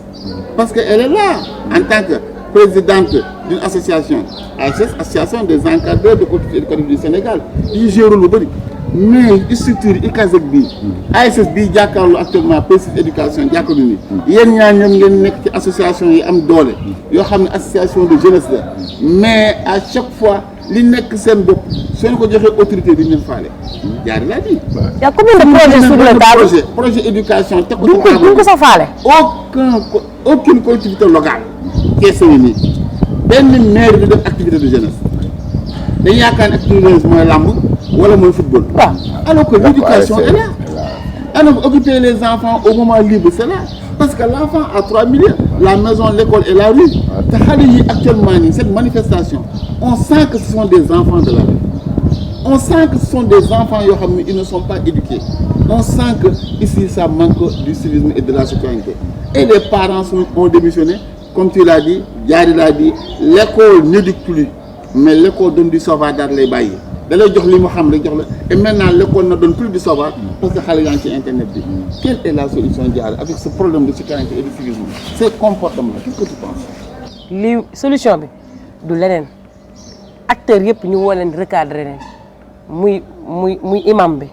parce que elle est là en tant que présidente d'une association ASS association des encadreurs de collectivités éducatives du Sénégal yi gère lu bëri mais structure ICASEC bii ASS bii jàkkaarloo actuellement PSIS éducation jàkkaarloo ni yéen ñaar ñoom ngeen nekk ci association yi am doole yoo xam ne association de jeunesse la mais à chaque fois li nekk seen bopp soo ko joxee autorité bi ñu leen faale Diary laa di. y a combien de projets sur le table projet éducation teg ko duñ ko sa faale. aucune collectivité locale keese yi nii benn maire bi def activité de jeunesse dañ yaakaar ne activité de jeunesse mooy làmb wala mooy football. waaw alors que l'éducation est là. alors occuper les enfants au moment libre c'est là parce que l'enfant a 3 milieux la maison l'école et la rue te xale yi actuellement nii cette manifestation on sent que ce sont des enfants de la rue on sent que ce sont des enfants yoo xam ne ils ne sont pas éduqués on sent que ici ça manque du civisme et de la citoyenneté et les parents ont démissionné comme tu l'as dit Diary l'a dit l'école n'éduque plus mais l'école donne du savoir daal lay bàyyi da lay jox li mu xam rek jox la et maintenant l'école ne donne plus du savoir parce que xale yaa ngi ci internet bi quelle est la solution Diary avec ce problème de citoyenneté et de civisme ces comportements là qu'est-ce que tu penses li solution bi du leneen acteurs yëpp ñu woo leen recadrer leen muy imam bi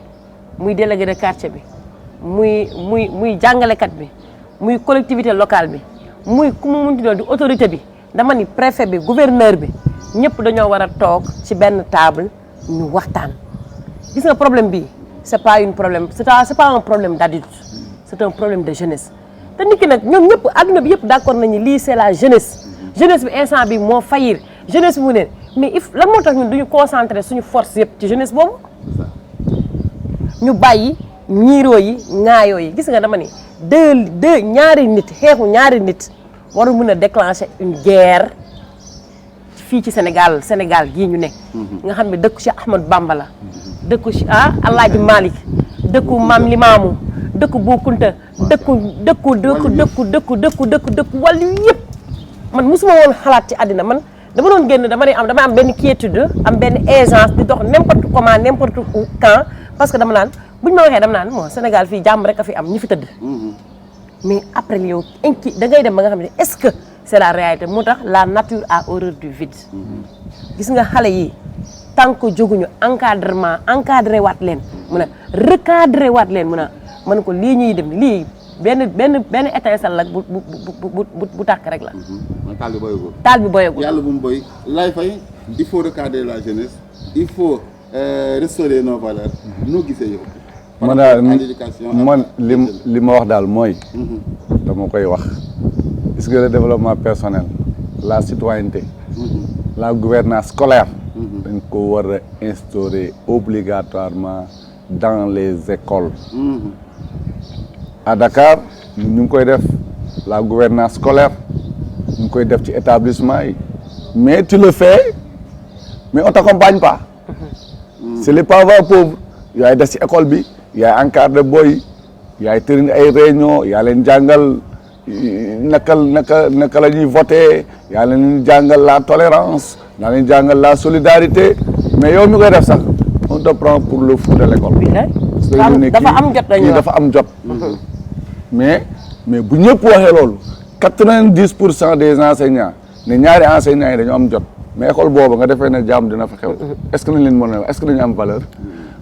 muy délégué de quartier bi muy jàngalekat bi muy collectivité locale bi muy ku mu munti doon di autorité bi dama ni préfet bi gouverneur bi ñëpp dañoo war a toog ci benn table ñu waxtaan gis nga problème bi c'est pas un problème d'adulte c'est un problème de jeunesse te nit ki nag ñoom ñëpp adduna bi yëpp d'accord nañu lii c'est la jeunesse jeunesse bi instant bi moo faillir jeunesse bi mu ne mais lan moo tax ñun duñu concentrer suñu force yëpp ci jeunesse boobu ñu bàyyi ñiiroo yi ŋaayoo yi gis nga dama ni deux ñaari nit xeexu ñaari nit waru mën a déclencher une guerre fii ci Sénégal gii ñu ne nga xam ne dëkku Cheikh Ahmadou Bamba la dëkku Alaaji Malick dëkku Maam Limaamu dëkku Bou Kounta dëkku wàllu yëpp man mosuma woon xalaat ci àddina man dama doon génn damay am benn quiétude am benn aisance di dox n'importe comment n'importe où quand parce que dama naan buñ ma waxee dama naan moo Sénégal fii jàmm rek a fi am ñi fi tëdd mais après yow da ngay dem ba nga xam ne est-ce que c'est la réalité moo tax la nature a horreur du vide gis nga xale yi tant que jóguñu encadré waat leen mun a recadré waat leen mun a mën ko lii ñuy dem lii benn étincelle la bu tàkk rek la. taal bi boyagul. yàlla bu mu boy Laye Faye il faut recadrer la jeunesse il faut restaurer nos valeurs noo gisee yow. man li ma wax daal mooy. dama koy wax. est-ce que le développement personnel la citoyenneté la gouvernance scolaire dañ ko war a instaurer obligatoirement dans les écoles à Dakar ñu ngi koy def la gouvernance scolaire ñu ngi koy def ci établissement yi mais tu le fais mais on t'accompagne pas c'est les parents pauvres yaay des ci école bi yaay encadré boy yaay tërin ay réunion yaa leen jàngal naka la ñuy voté yaa leen jàngal la tolérance yaa leen jàngal la solidarité mais yow mi koy def sax on te prend pour le fou de l'école. dafa am jot dañuy wax dafa am jot. mais bu ñëpp waxee loolu 90% des enseignants ne ñaari enseignants yi dañoo am jot mais école boobu nga defee ne jàmm dina fa xew. est-ce que nañ leen mën a est-ce que dañu am valeur.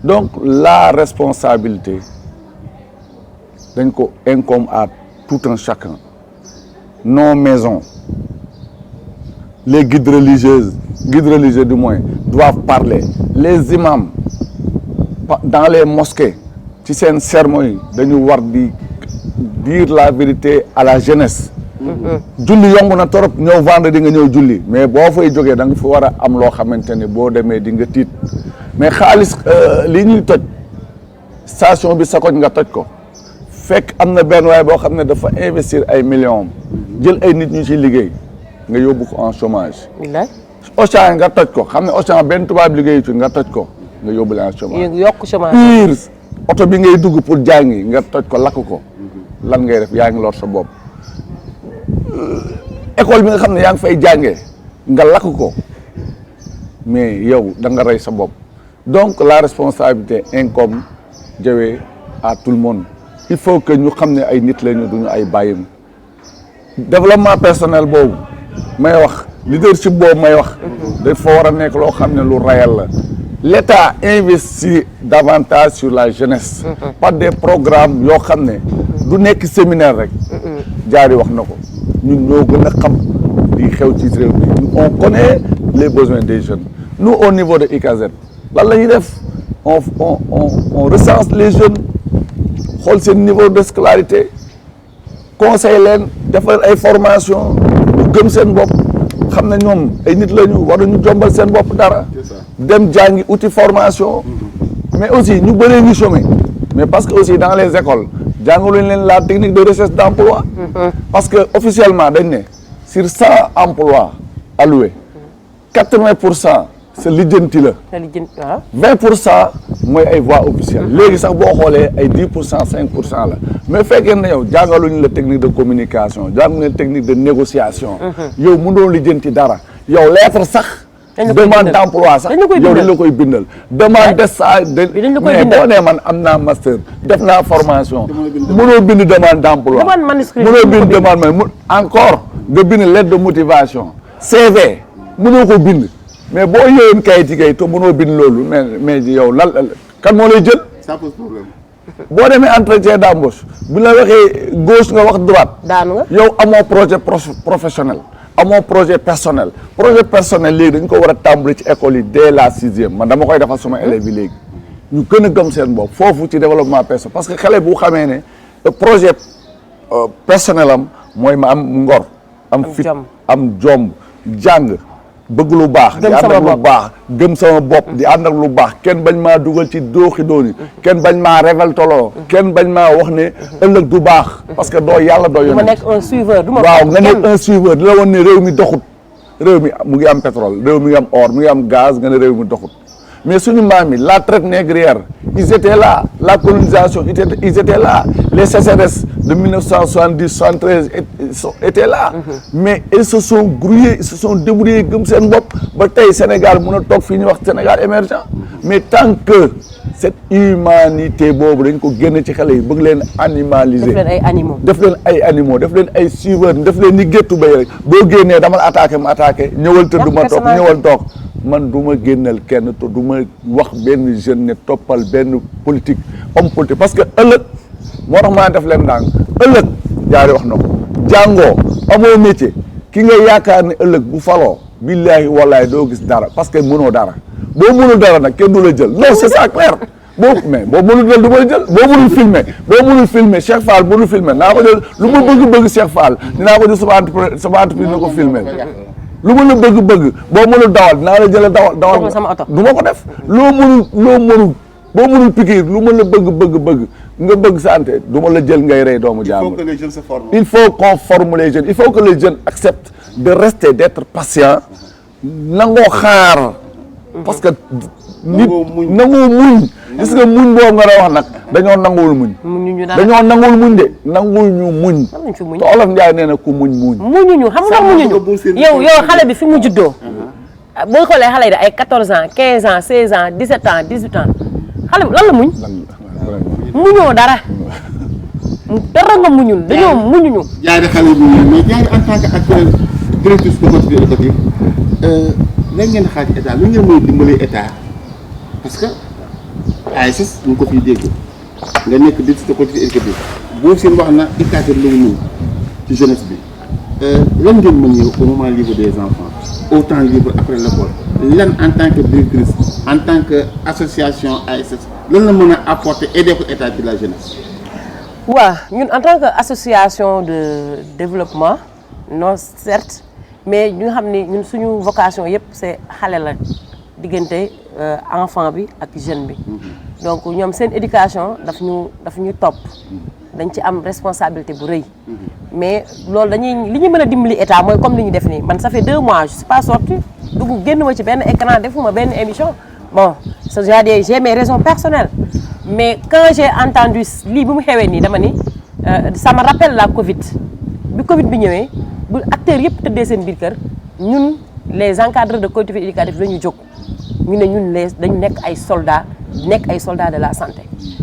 donc la responsabilité dañ ko incombe à tout un chacun. nos maisons les guides religieux du moins doivent parler les imams dans les mosquées ci seen sermon yi dañu war di dire la vérité à la jeunesse. julli yomb na torop ñëw vendredi nga ñëw julli mais boo fay jógee da nga fi war a am loo xamante ne boo demee di nga tiit mais xaalis li ñuy toj station bi sa koñ nga toj ko fekk am na benn waay boo xam ne dafa investir ay millions jël ay nit ñu ci liggéey nga yóbbu ko en chômage. Auchan nga toj ko xam ne Auchan benn tubaab liggéeyu ci nga toj ko nga yóbbu leen en chômage. yokk chômage. pire oto bi ngay dugg pour jàngi nga toj ko lakk ko lan ngay def yaa ngi lor sa bopp. école bi nga xam ne yaa ngi fay jàngee nga lakk ko mais yow da nga rey sa bopp donc la responsabilité incombe Diawé à tout le monde il faut que ñu xam ne ay nit lañu duñu ay bàyyim développement personnel boobu may wax leadership boobu may wax dafa war a nekk loo xam ne lu réel la l'État investit davantage sur la jeunesse par des programmes yoo xam ne du nekk séminaire rek jaari wax na ko ñun ñoo gën a xam di xew ci réew mi on connaît les besoins des jeunes nous au niveau de ICAZ lan la ñuy def on recense les jeunes xool seen niveau de scolarité conseil leen defal ay formation ñu gëm seen bopp xam ne ñoom ay nit la ñu waruñu jombal seen bopp dara dem jàngi outil formation mais aussi ñu bëree ngi chômer mais parce que aussi dans les écoles jàngaluñ leen la technique de recherche d'emploi parce que officiellement dañ ne sur 100 emplois alloués 80% sa lijjanti la 20% mooy ay voies officielles léegi sax boo xoolee ay 10% 5% la mais fekkee na yow jàngaluñ la technique de communication jàngaluñ la technique de négociation yow mënoo lijjanti dara yow lettre sax demande d'emploi sax yow dañ la koy bindal demande de ça mais boo nee man am naa master def naa formation mënoo bind demande d'emploi mënoo bind demande encore nga bind lettre de motivation CV mënoo ko bind mais boo yëwoon kayit yi kay te mënoo bind loolu mais yow lan kan moo lay jël ça pose problème boo demee entretien d'embauche bu la waxee gauche nga wax droite daanu nga yow amoo projet professionnel amoo projet personnel léegi dañ ko war a tàmbali ci école yi dès la 6e man dama koy defal sama élèves yi léegi ñu gën a gëm seen bopp foofu ci développement personnel parce que xale bu xamee ne projet personnel am mooy ma am ngor am fit am jomb jàng bëgg lu baax di ànd ak lu baax gëm sama bopp di ànd ak lu baax kenn bañ maa dugal ci dooxi dooni kenn bañ maa révoltoloo kenn bañ maa wax ne ëllëg du baax parce que doo yàlla doo yónni nekk un suiveur waaw nga nekk un suiveur di la woon ne réew mi doxut réew mi mu ngi am pétrole réew mi ngi am or mu ngi am gaz nga ne réew mi doxut mais suñu maam yi la traite négrière ils étaient là la colonisation ils étaient là les sécheresses de 1970 73 étaient là mais ils se sont grouillés ils se sont débrouillés gëm seen bopp ba tey Sénégal mën a toog fii ñuy wax Sénégal émergent mais tant que cette humanité boobu dañ ko génn ci xale yi bëgg leen animaliser def leen ay animaux def leen ay suiveurs def leen ni géttu bay rek boo génnee damal attaqué ma attaqué ñëwal tëdd ma toog ñëwal toog man du ma génnal kenn te du ma wax benn jeune ne toppal benn politique homme politique parce que ëllëg moo tax maa def leen ndànk ëllëg jaari wax na ko jàngoo amoo métier ki nga yaakaar ne ëllëg bu faloo billaahi wallaahi doo gis dara parce que mënoo dara boo mënul dara nag kenn du la jël non c'est ça clair boo mënul jël du ma la jël boo mënul filmer Cheikh Fall mënul filmer naa ko jël lu ma bëgg Cheikh Fall dinaa ko jël sama entreprise na ko filmer lu ma la bëgg boo mënul dawal dinaa la jël dawal du ma ko def loo mënul boo mënul piquer lu ma la bëgg nga bëgg santé du ma la jël ngay rey doomu jàmm. Il faut que les jeunes se forment. Il faut qu'on forme les jeunes il faut que les jeunes acceptent de rester d'être patients nangoo xaar parce que nit nangoo muñ gis nga muñ boobu nga doon wax nag dañoo nanguwul muñ. muñuñu dara dañoo nanguwul muñ de nanguwul ñu muñ. xam nañ fi muñ te olof Njaay nee na ku muñ muñ. muñuñu xam nga muñuñu yow xale bi fi mu juddoo. boo xoolee xale yi de ay 14 ans 15 ans 16 ans 17 ans 18 ans xale lan la muñ. muñoo dara. dara nga muñul dañoo muñuñu. jaari xale bi mais jaari en tant que acteur directrice de collectivité éducative lan ngeen xaaj état lu ngeen mën a dimbali état parce que ASS ñu ko fiy dégg nga nekk directrice de collectivité éducative boo seen wax na état lu mu mën ci jeunesse bi lan ngeen mën ñëw au moment libre des enfants au temps libre après l'école lan en tant que directrice en tant que association ASS lan la mën a apporter aider ko état ci la jeunesse. waaw ñun en tant que association de développement non certes mais ñu nga xam ne ñun suñu vocation yëpp c'est xale la diggante enfant bi ak jeune bi donc ñoom seen éducation daf ñu topp dañ ci am responsabilité bu rëy mais loolu li ñu mën a dimbali état mooy comme li ñu def nii man ça fait 2 mois je suis pas sortie génn ma ci benn écran defuma benn émission bon j'ai mes raisons personnelles mais quand j'ai entendu lii bi mu xewee nii dama ni ça me rappelle la Covid bi Covid bi ñëwee bu acteurs yëpp tëddee seen biir kër ñun les encadreurs de collectivité éducative dañu jóg ñu ne ñun dañu nekk ay soldats de la santé.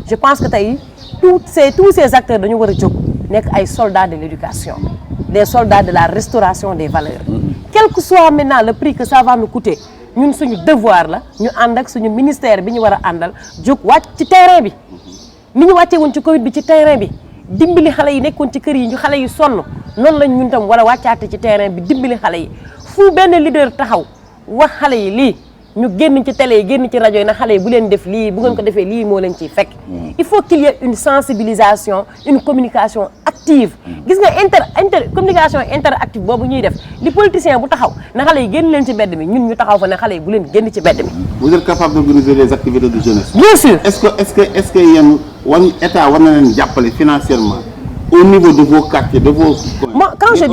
je pense que tey tous ces acteurs dañu war a jóg nekk ay soldats de l'éducation des soldats de la restauration des valeurs. quel que soit maintenant le prix que ça va nous coûter. ñun suñu devoir la ñu ànd ak suñu ministère bi ñu war a àndal jóg wàcc ci terrain bi ni ñu wàccee woon ci Covid bi ci terrain bi dimbali xale yi nekkoon ci kër yi ñu xale yi sonn noonu lañ ñun tam war a wàccaate ci terrain bi dimbali xale yi fu benn leader taxaw wax xale yi lii ñu génn ci télé yi génn ci rajo yi na xale yi bu leen def lii bu ngeen ko defee lii moo leen ciy fekk. il faut qu'il y ait une sensibilisation une communication active. gis nga communication interactive boobu ñuy def li politicien bu taxaw na xale yi génn leen ci mbedd mi ñun ñu taxaw fa ne xale yi bu leen génn ci mbedd mi. vous êtes capable d'organiser des activités de jeunesse. bien sûr. est-ce que yéen état war na leen jàppale financièrement au niveau de vos quartiers de vos. Moi, quand je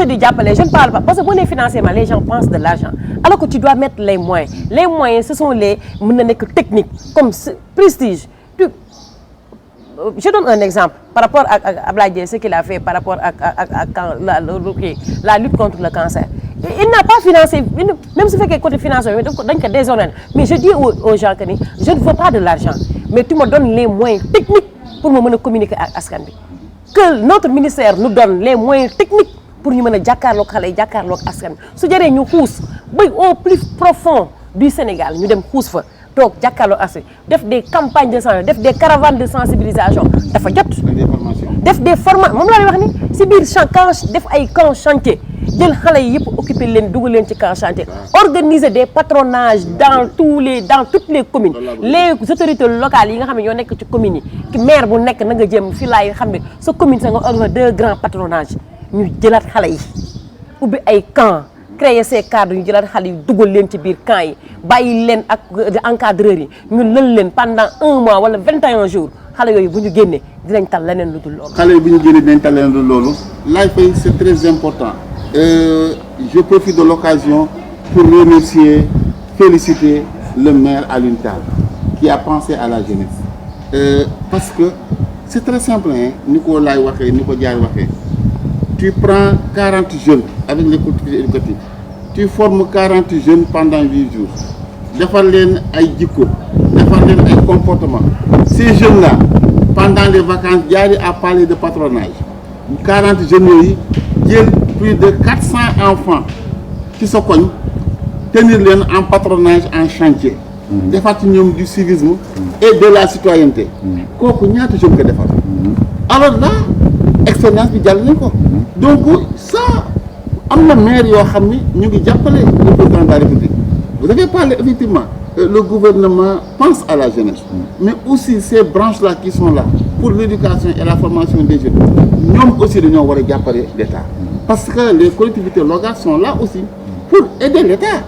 dis jàppale, je ne parle pas parce que bu nee financièrement les gens pensent de l'argent alors que tu dois mettre les moyens. Les moyens ce sont les mën na nekk technique comme prestige. Je donne un exemple par rapport à Ablaye Dièye ce qu'il a fait par rapport à la lutte contre le cancer. Il n'a pas financé même su fekkee côté financement dañ ko déshonoré mais je dis aux gens que ni je ne veux pas de l'argent mais tu me donnes les moyens techniques pour ma mën a communiquer ak askan bi. Que notre ministère nous donne les moyens techniques pour ñu mën a jàkkaarloog xale yi jàkkaarloog askan bi su jëree ñu xuus ba au plus profond du Sénégal ñu dem xuus fa toog jàkkaarloog askan def des campagnes de sensibilisation def des caravanes de sensibilisation dafa jot. def des formations moom laa lay wax ni si biir camp def ay camp chantier jël xale yi yëpp occuper leen dugal leen ci camp chantier organiser des patronages dans toutes les communes les autorités locales yi nga xam ne ñoo nekk ci communes yi maire bu nekk na nga jëm fii laay xam ne sa commune sa nga organiser 2 grands patronages ñu jëlaat xale yi ubbi ay camp créer ces cadres ñu jëlaat xale yi dugal leen ci biir camp yi bàyyi leen ak encadreurs yi ñu lël leen pendant 1 mois wala 21 jours xale yooyu bu ñu génnee dinañ tal leneen lu dul loolu. xale yi bu ñu génnee dinañ tal leneen lu dul loolu laay fay c'est très important. Je profite de l'occasion pour remercier, féliciter le maire Alioune Tall qui a pensé à la jeunesse. Parce que c'est très simple hein ni ko laay waxee ni ko jaay waxee tu prends 40 jeunes avec les collectivités éducatives tu formes 40 jeunes pendant 8 jours defar leen ay jikko defar leen ay comportement ces jeunes là pendant les vacances jaari à parler de patronage 40 jeunes yooyu jël plus de 400 enfants ci sa koñ tenir leen en patronage en chantier defar ci ñoom du civisme et de la citoyenneté kooku ñaata jeune ko defar alors là expérience bi jàll nañ ko donc ça am na maire yoo xam ni ñu ngi jàppale le président de la République vous avez parlé effectivement le gouvernement pense à la jeunesse mais aussi ces branches là qui sont là pour l'éducation et la formation des jeunes ñoom aussi dañoo war a jàppale l'État parce que les collectivités locales sont là aussi pour aider l'État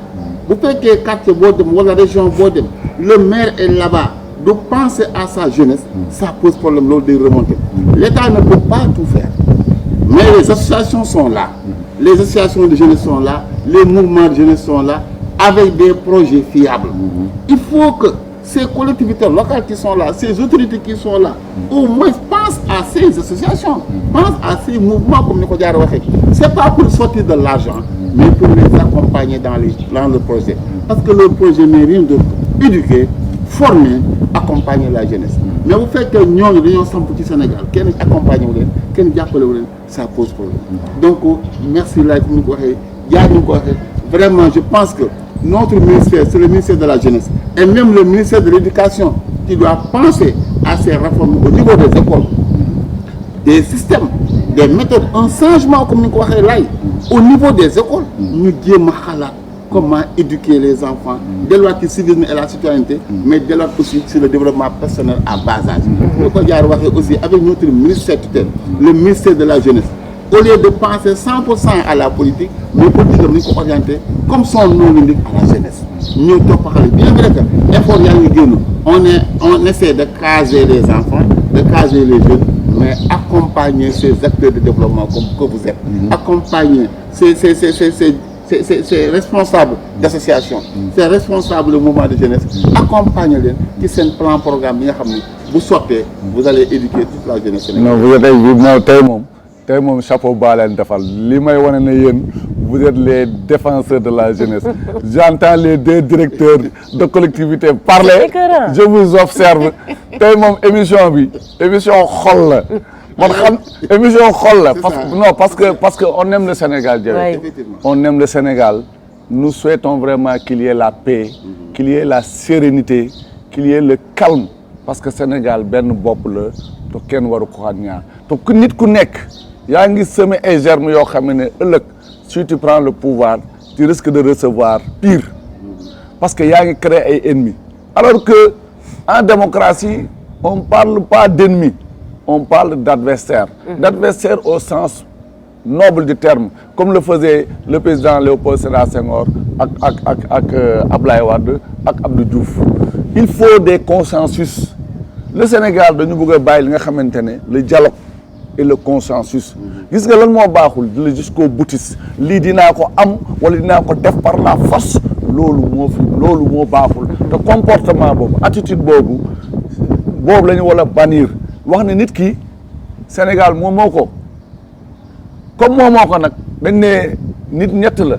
bu fekkee quartier boo dem wala région boo dem le maire est là-bas de penser à sa jeunesse ça pose problème loolu day remonter l'État ne peut pas tout faire mais les associations sont là les associations de jeunesse sont là les mouvements de jeunesse sont là avec des projets fiables il faut que ces collectivités locales qui sont là, ces autorités qui sont là, au moins pensent à ces associations, pensent à ces mouvements comme Nico Diarra waxee. C'est pas pour sortir de l'argent, mais pour les accompagner dans le projet. Parce que le projet n'est rien d'autre éduquer, former, accompagner la jeunesse. Mais vous faites que nous, nous sommes petits Sénégal, qui nous accompagnent, qui nous appellent, ça pose problème. Donc, merci là, vraiment, je pense que notre ministère, c'est le ministère de la jeunesse, et même le ministère de l'éducation, qui doit penser à ces réformes au niveau des écoles, des systèmes, des méthodes, un changement comme nous l'avons là, au niveau des écoles, nous disons comment éduquer les enfants, développer le civisme et la citoyenneté, mais développer aussi sur le développement personnel à bas âge. Nous avons aussi avec notre ministère tutelle, le ministère de la jeunesse, au lieu de penser 100% à la politique, mais pour dire que nous sommes orientés comme son nom l'indique à la jeunesse. Nous sommes bien vrai que l'effort on essaie de caser les enfants, de caser les jeunes, mais accompagner ces acteurs de développement comme que vous êtes, accompagner ces responsables d'association, ces responsables de mouvement de jeunesse, accompagnez-les qui c'est un plan programme, vous sortez, vous allez éduquer toute la jeunesse. Non, vous êtes chapeau bas leen defal li may wane ne yéen vous êtes les défenseurs de la jeunesse. J'entends les deux directeurs de collectivité parler, je vous observe. Tey moom émission bi émission xol la man xam émission xol la parce que on aime le Sénégal. On aime le Sénégal. Nous souhaitons vraiment qu'il y ait la paix, qu'il y ait la sérénité, qu'il y ait le calme, parce que Sénégal benn bopp la te kenn waru ko xaar ñaar te ku nit ku nekk yaa ngi semer ay germes yoo xam ne ëllëg si tu prends le pouvoir tu risques de recevoir pire parce que yaa ngi créer ay ennemis alors que en démocratie on parle pas d'ennemis, on parle d'adversaires. D'adversaires au sens noble du terme, comme le faisait le président Léopold Sédar Senghor ak Ablaye Wade ak Abdou Diouf. Il faut des consensus. Le Sénégal dañu bëgg a bàyyi li nga xamante ne le dialogue et le consensus. Gis nga lan moo baaxul di la jusqu'au boutiste lii dinaa ko am wala dinaa ko def par la force loolu moo baaxul te comportement boobu attitude boobu la ñu war a bannir wax ne nit ki Sénégal moom moo ko comme moom moo ko nag dañ ne nit ñett la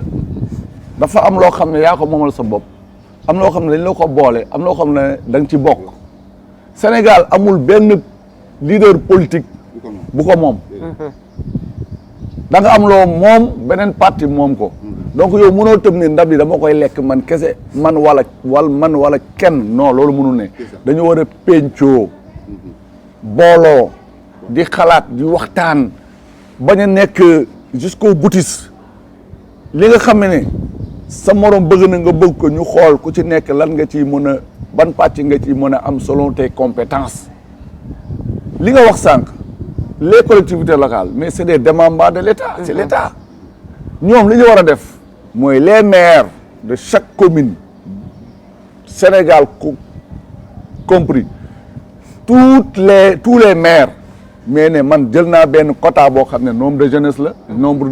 dafa am loo xam ne yaa ko moomal sa bopp am loo xam ne dañ la ko boole am loo xam ne da nga ci bokk Sénégal amul benn leader politique bu ko moom da nga am loo moom beneen parti moom ko donc yow mënoo tëb ne ndab li dama koy lekk man kese man wala kenn non loolu mënul ne dañu war a pencoo booloo di xalaat di waxtaan bañ a nekk jusqu'au boutiste li nga xam ne sa morom bëgg na nga bëgg ko ñu xool ku ci nekk lan nga ciy mën a ban pàcc nga ciy mën a am selon tes compétences li nga wax sànq les collectivités locales mais c'est des démembrements de l'État c'est l'État ñoom li ñu war a def mooy les maires de chaque commune Sénégal compris tous les maires mais ne man jël naa benn quota boo xam ne nombre de jeunesse la nombre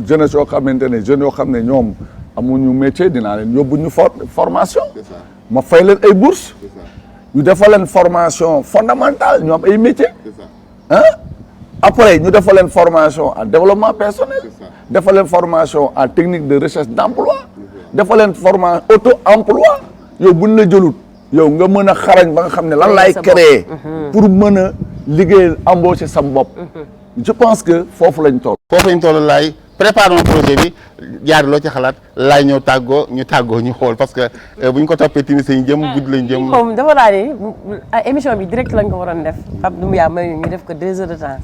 jeunesse yoo xamante ne jeunes yoo xam ne ñoom amuñu métier dinaa leen yóbbu ñu formation ma fay leen ay bourses ñu defal leen formation fondamentale ñu am ay métiers après ñu defal leen formation en développement personnel defal leen formation en technique de recherche d'emploi defal leen formation auto-emploi yow buñ la jëlut yow nga mën a xarañ ba nga xam ne lan laay créer pour mën a liggéeyal embaucher sa bopp je pense que foofu lañ toll laay préparons projet bi jaar loo ci xalaat laay ñëw tàggoo ñu xool parce que bu ñu ko toppee timis ñu jëm guddi lañ jëm moom dafa naa ni émission bi direct lañ ko waroon def Pape Doumbia may ñu def ko 2 heures de temps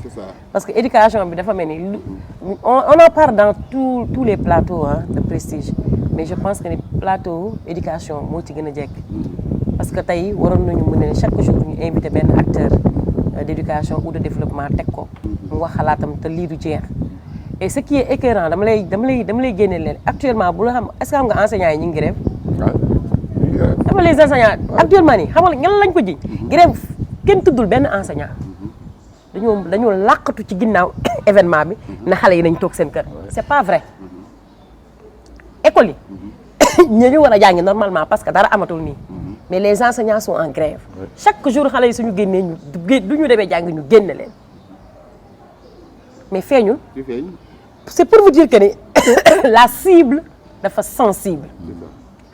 parce que éducation bi dafa mel ni on en parle dans tous les plateaux de prestige mais je pense que ni plateau éducation moo ci gën a jekk parce que tey waroon nañu mën a chaque jour ñu invité benn acteur d'éducation ou de développement teg ko mu wax xalaatam te lii du jeex et ce qui est écœurant dama lay génne leen actuellement bu la xam est-ce que xam nga enseignants yi ñu ngi grève dama les enseignants actuellement nii xam nga ñan lañ ko ji grève kenn tuddul benn enseignant dañoo làqatu ci ginnaaw événement bi na xale yi nañ toog seen kër c'est pas vrai école yi ñu war a jàngi normalement parce que dara amatul nii mais les enseignants sont en grève chaque jour xale yi suñu génnee ñu du ñu demee jàng ñu génne leen mais feeñul c'est pour vous dire que ni la cible dafa sensible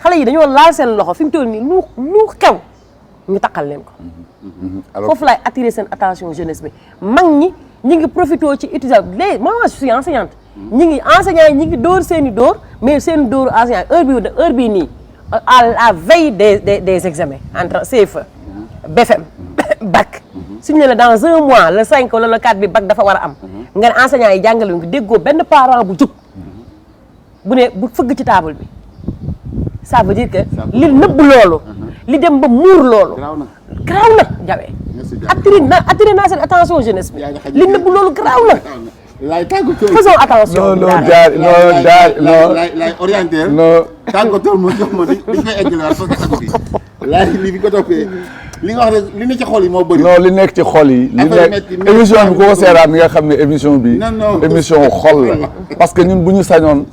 xale yi dañoo laal seen loxo fi mu toll nii lu xew ñu taqal leen ko foofu laay attirer seen attention jeunesse bi mag ñi ngi profité ci utilisation moi je suis enseignante enseignants yi ñi ngi dóor seen i dóor mais seen dóoru enseignant heure bii nii à la veille des examens entre CFE BFM bac suñu ne la dans un mois le 5 wala le 4 bi bac dafa war a am nga ne enseignants yi jàngale ko déggoo benn parent bu jug bu ne bu fëgg ci table bi ça veut dire que li nëbb loolu li dem ba muur loolu garaaw na Jawe attiré naa seen attention jeunesse bi li nëbb loolu garaaw na laay tàggatoo faisons attention laay orienté tàggatoo moo jox ma dañ koy eggalewaat parce que xatu bi laay li bi ko toppee li nga wax rek li nekk ci xol yi moo bëri. non li nekk ci xol yi. li nekk émission bi ko seeraat nga xam ne émission bi. émission xol la. parce que ñun bu ñu sañoon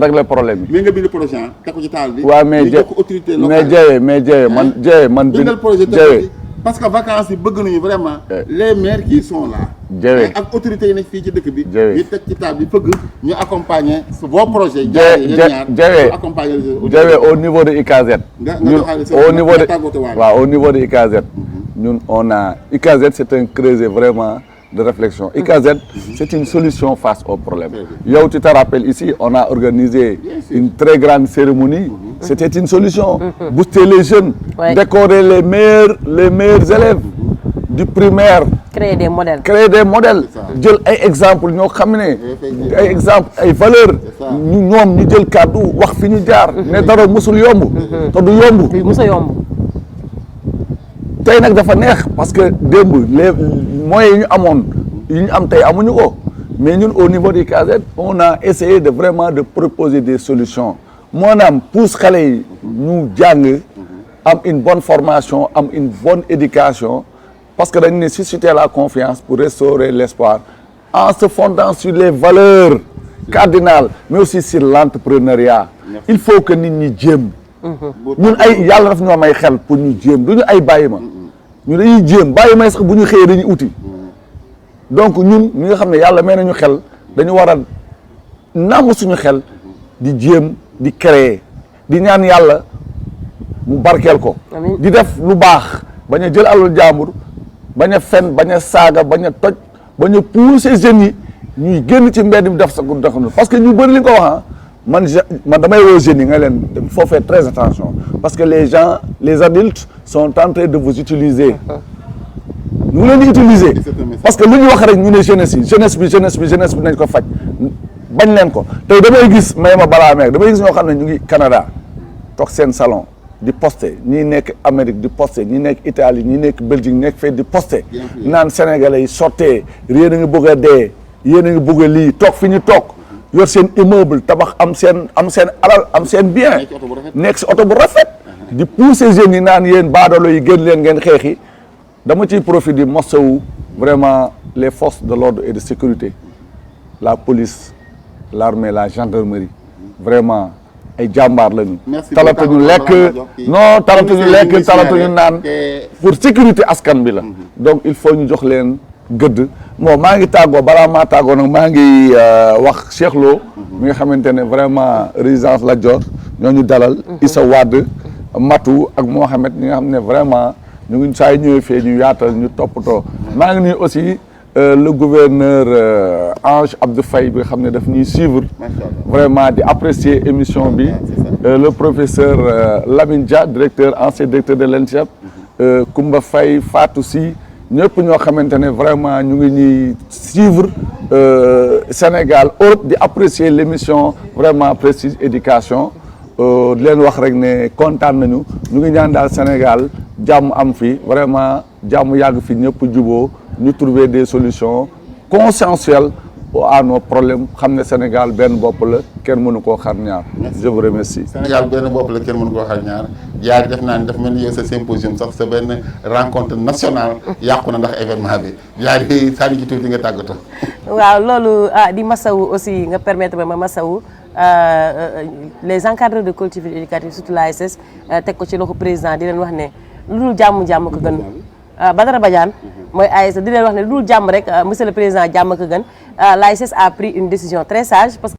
régler problème yi. mais nga bind projet teg ko ci taal bi. waaw mais Dieye man bindal projet teg parce que vacances yi bëgg nañu vraiment les maires qui sont là. Dieye ak autorités yi nekk fii ci dëkk bi. Dieye ñu teg ci taal bi bëgg ñu accompagner vos projets. Dieye au niveau de ICAZ. Au niveau de ICAZ. ñun on a ICAZ c'est un creuset vraiment de réflexion. ICAZ c'est une solution face au problème. yow tu te rappelles ici on a organisé une très grande cérémonie. C'était une solution. Booster les jeunes. Décorer les meilleurs élèves du primaire. Créer des modèles. jël ay exemple ñoo xam ne ay exemple ay valeurs. ñoom ñu jël kàddu wax fi ñu jaar. ne dara musul yomb. te du yomb. musul yomb. tey nag dafa neex parce que démb les moyens yi ñu am tey amuñu ko mais ñun au niveau du CASET on a essayé de vraiment de proposer des solutions maanaam pousse xale yi ñu jàng am une bonne formation am une bonne éducation parce que dañu ne susciter la confiance pour restaurer l'espoir en se fondant sur les valeurs cardinales mais aussi sur l'entrepreneuriat. Il faut que nit ñi jéem. ñun ay yàlla daf ñoo may xel pour ñu jéem du ñu ay bàyyi ma ñu dañuy jéem bàyyi may sax bu ñu xëyee dañuy uti donc ñun ñi nga xam ne yàlla may nañu xel dañu war a nàmm suñu xel di jéem di créer di ñaan yàlla mu barkeel ko di def lu baax bañ a jël alal jàmbur bañ a fen bañ a saaga bañ a toj bañ a pousser jeunes yi ñuy génn ci mbedd mi def sa ku def parce que ñu bëri li nga ko wax man damay woo jeunes yi nga leen il faut faire très attention parce que les adultes sont en train de vous utiliser ñu ngi leen di utiliser parce que lu ñu wax rek ñu ne jeunesse bi nañ ko faj bañ leen ko tey damay gis may ma balaa meeg damay gis ñoo xam ne ñu ngi Canada toog seen salon di poster ñii nekk Amérique di poster ñii nekk Italie ñii nekk Belgique nekk fee di poster naan Sénégalais yi sottee yéen a ngi bëgg a dee yéen a ngi bëgg a lii toog fi ñu toog yor seen immeuble tabax am seen alal am seen bien nekk si oto bu rafet di pousser jeunes yi naan yéen baadoolo yi gën leen ngeen xeexi dama ciy profit di mosawu vraiment les forces de l'ordre et de sécurité la police l'armée la gendarmerie vraiment ay jàmbaar lañu talatuñu lekk talatuñu naan pour sécurité askan bi la donc il faut ñu jox leen gëdd bon maa ngi tàggoo balaa maa tàggoo nag maa ngi wax Cheikh Lo mi nga xamante ne vraiment résidence Lat Dior ñooñu dalal Issa Wade Matou ak Mohamed ñi nga xam ne vraiment ñu ngi saa yu ñëwee fee ñu yaatal ñu toppatoo maa ngi nuyu aussi le gouverneur Ange Abdou Faye bi nga xam ne daf ñuy suivre vraiment di apprécier émission bi le professeur Lamine Dia ancien directeur de l'INSEP Koumba Faye Fatou Sy ñëpp ñoo xamante ne vraiment ñu ngi ñuy suivre Sénégal Europe di apprécier l'émission vraiment Prestige Éducation di leen wax rek ne kontaan nañu ñu ngi ñaan daal Sénégal jàmm am fi vraiment jàmm yàgg fi ñëpp juboo ñu trouver des solutions consensuelles à nos problèmes xam ne Sénégal benn bopp la kenn mënu koo xar ñaar. je vous remercie. Sénégal benn bopp la kenn mënu koo xar ñaar jaar def naa ni dafa mel ni yow sa symposium sax sa benn rencontre nationale yàqu na ndax événement bi jaar yi sànni ci tuuti nga tàggatoo. waaw loolu di masawu aussi nga permettre ma masawu les encadreurs de collectivités éducatives surtout l'ASS teg ko ci loxo président di leen wax ne lu dul jàmm ko gën. Badara Badiane mooy ASS di leen wax ne lu dul jàmm rek monsieur le président jàmm ko gën l'ASS a pris une décision très sage parce que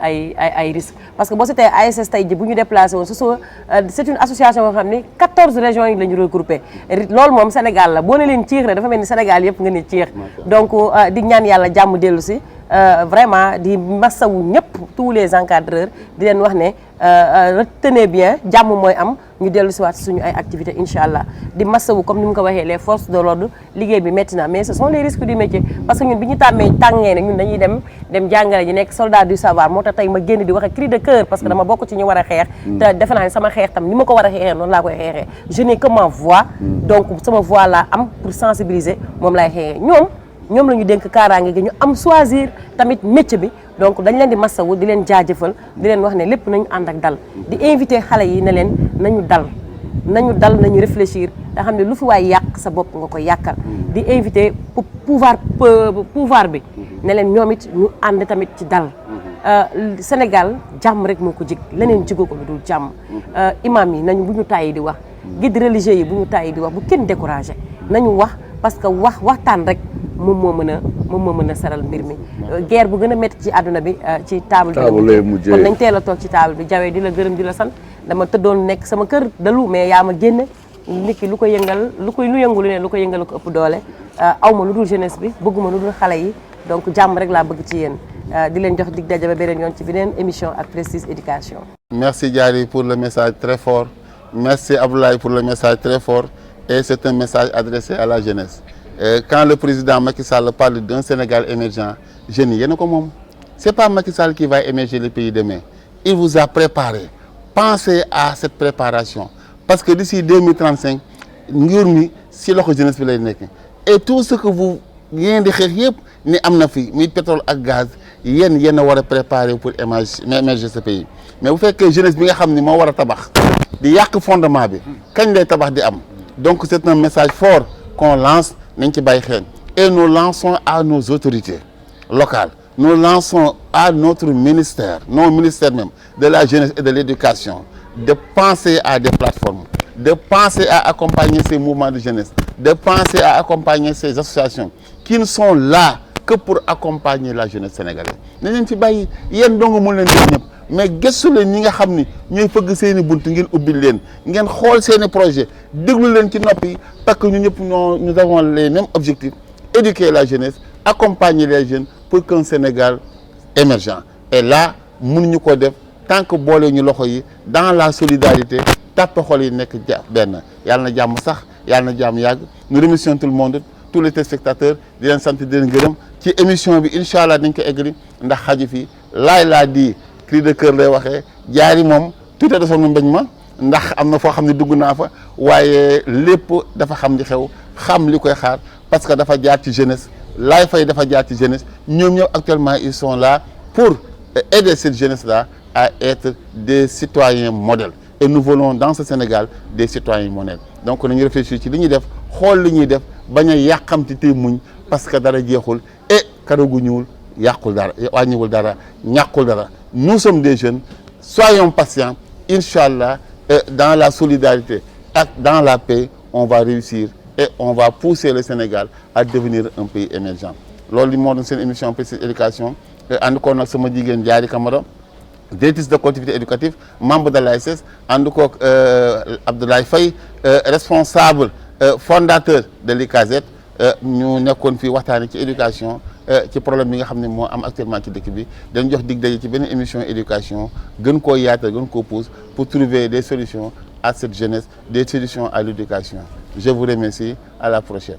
ay risques parce que boo seetee ASS tey ji bu ñu déplacé woon c'est une association boo xam ni 14 régions yi la ñu regroupé loolu moom Sénégal la boo ne leen ciix rek dafa mel ni Sénégal yëpp nga ne ciix donc di ñaan yàlla jàmm dellu si vraiment di massawu ñëpp tous les encadreurs di leen wax ne retenez bien jàmm mooy am ñu dellu si waat suñu ay activités incha allah di massawu comme ni mu ko waxee les forces de l'ordre liggéey bi métti na mais ce sont les risques du métier parce que ñun bi ñu tàngee ne ñun dañuy dem jàngale ji nekk soldat du savoir moo tax tey ma génn di wax cri de cœur parce que dama bokk ci ñu war a xeex te defe naa ne sama xeex tam ni ma ko war a xeexee noonu laa koy xeexee je n'ai que ma voix donc sama voix laa am pour sensibiliser moom laay xeexee ñoom la ñu dénk kaaraange gi ñu am choisir tamit métier bi donc dañ leen di massawu di leen jaajëfal di leen wax ne lépp nañu ànd ak dal di invité xale yi ne leen nañu dal nañu réfléchir nga xam ne lu fi waay yàq sa bopp nga koy yàqal di invité pouvoir bi ne leen ñoom it ñu ànd tamit ci dal Sénégal jàmm rek moo ko jig leneen jigo ko lu dul jàmm imam yi nañu bu ñu tàyyi di wax guide religieux yi bu ñu tàyyi di wax bu kenn découragé nañu wax parce que waxtaan rek moom moo mën a saral mbir mi guerre bu gën a métti ci àdduna bi ci table bi kon nañ teel a toog ci table bi jawee di la gërëm di la sant dama tëddoon nekk sama kër dalu mais yaa ma génne nit ki lu ko yëngal lu yëngu lu ne lu ko yëngal ko ëpp doole aw ma lu dul jeunesse bi bëgguma lu dul xale yi donc jàmm rek laa bëgg ci yéen di leen jox dig daje ba beneen yoon ci beneen émission ak Prestige Éducation. Merci Diary pour le message très fort merci Abdoulaye pour le message très fort et c'est un message adressé à la jeunesse. Quand le président Macky Sall parle d'un Sénégal émergent jeunes yi yéen a ko moom c'est pas Macky Sall qui va émerger le pays demain il vous a préparé pensez à cette préparation parce que d'ici 2035 nguur mi si loxo jeunesse bi lay nekk et tout ce que vous ngeen di xeex yëpp ni am na fi muy pétrole ak gaz yéen a war a préparer pour émerger ce pays mais bu fekkee jeunesse bi nga xam ni moo war a tabax di yàq fondement bi kañ lay tabax di am donc c'est un message fort qu'on lance nañ ci bàyyi xel et nous lançons à nos autorités locales nous lançons à notre ministère nos ministères même de la jeunesse et de l'éducation de penser à des plateformes de penser à accompagner ces mouvements de jeunesse de penser à accompagner ces associations qui ne sont là que pour accompagner la jeunesse sénégalaise nañ leen ci bàyyi yéen dong mun leen def ñëpp mais gëstu leen ñi nga xam ni ñooy fëgg seen i bunt ngeen ubbil leen ngeen xool seen i projet déglu leen ci noppi parce que ñu ñëpp nous avons les mêmes objectifs éduquer la jeunesse accompagner les jeunes pour qu'un Sénégal émergent et là mënuñu ko def tant que boole ñu loxo yi dans la solidarité tàppe xol yi nekk benn yàlla na jàmm sax yàlla na jàmm yàgg nous remercions tout le monde tous les téléspectateurs di leen sant di leen gërëm ci émission bi incha allah dañ ko eggali ndax xaju fi laa di cri de cœur lay waxee Diary moom tuuti desoon na mbañ ma ndax am na foo xam ne dugg naa fa waaye lépp dafa xam li xew xam li koy xaar parce que dafa jaar ci jeunesse Laye Faye dafa jaar ci jeunesse ñoom ñëpp actuellement ils sont là pour aider cette jeunesse là à être des citoyens modèles et nous voulons dans ce Sénégal des citoyens modèles donc nañu réfléchir ci li ñuy def xool li ñuy def bañ a yàqamti tey muñ parce que dara jeexul et karaw gu ñuul yàqul dara wàññiwul dara ñàkkul dara nous sommes des jeunes soyons patients inchallah dans la solidarité ak dans la paix on va réussir et on va pousser le Sénégal à devenir un pays émergent loolu li moo doon seen émission Prestige Éducation ànd koog nag sama jigéen Diary Camara directrice de collectivité éducative membre de l'ASS ànd koog Abdoulaye Faye responsable fondateur de l'ICASET ñu nekkoon fii waxtaanee ci éducation ci problème bi nga xam ne moo am actuellement ci dëkk bi dañ jox dig daje ci benn émission éducation gën koo yaatal gën koo pousse pour trouver des solutions à cette jeunesse des solutions à l'éducation je vous remercie à la prochaine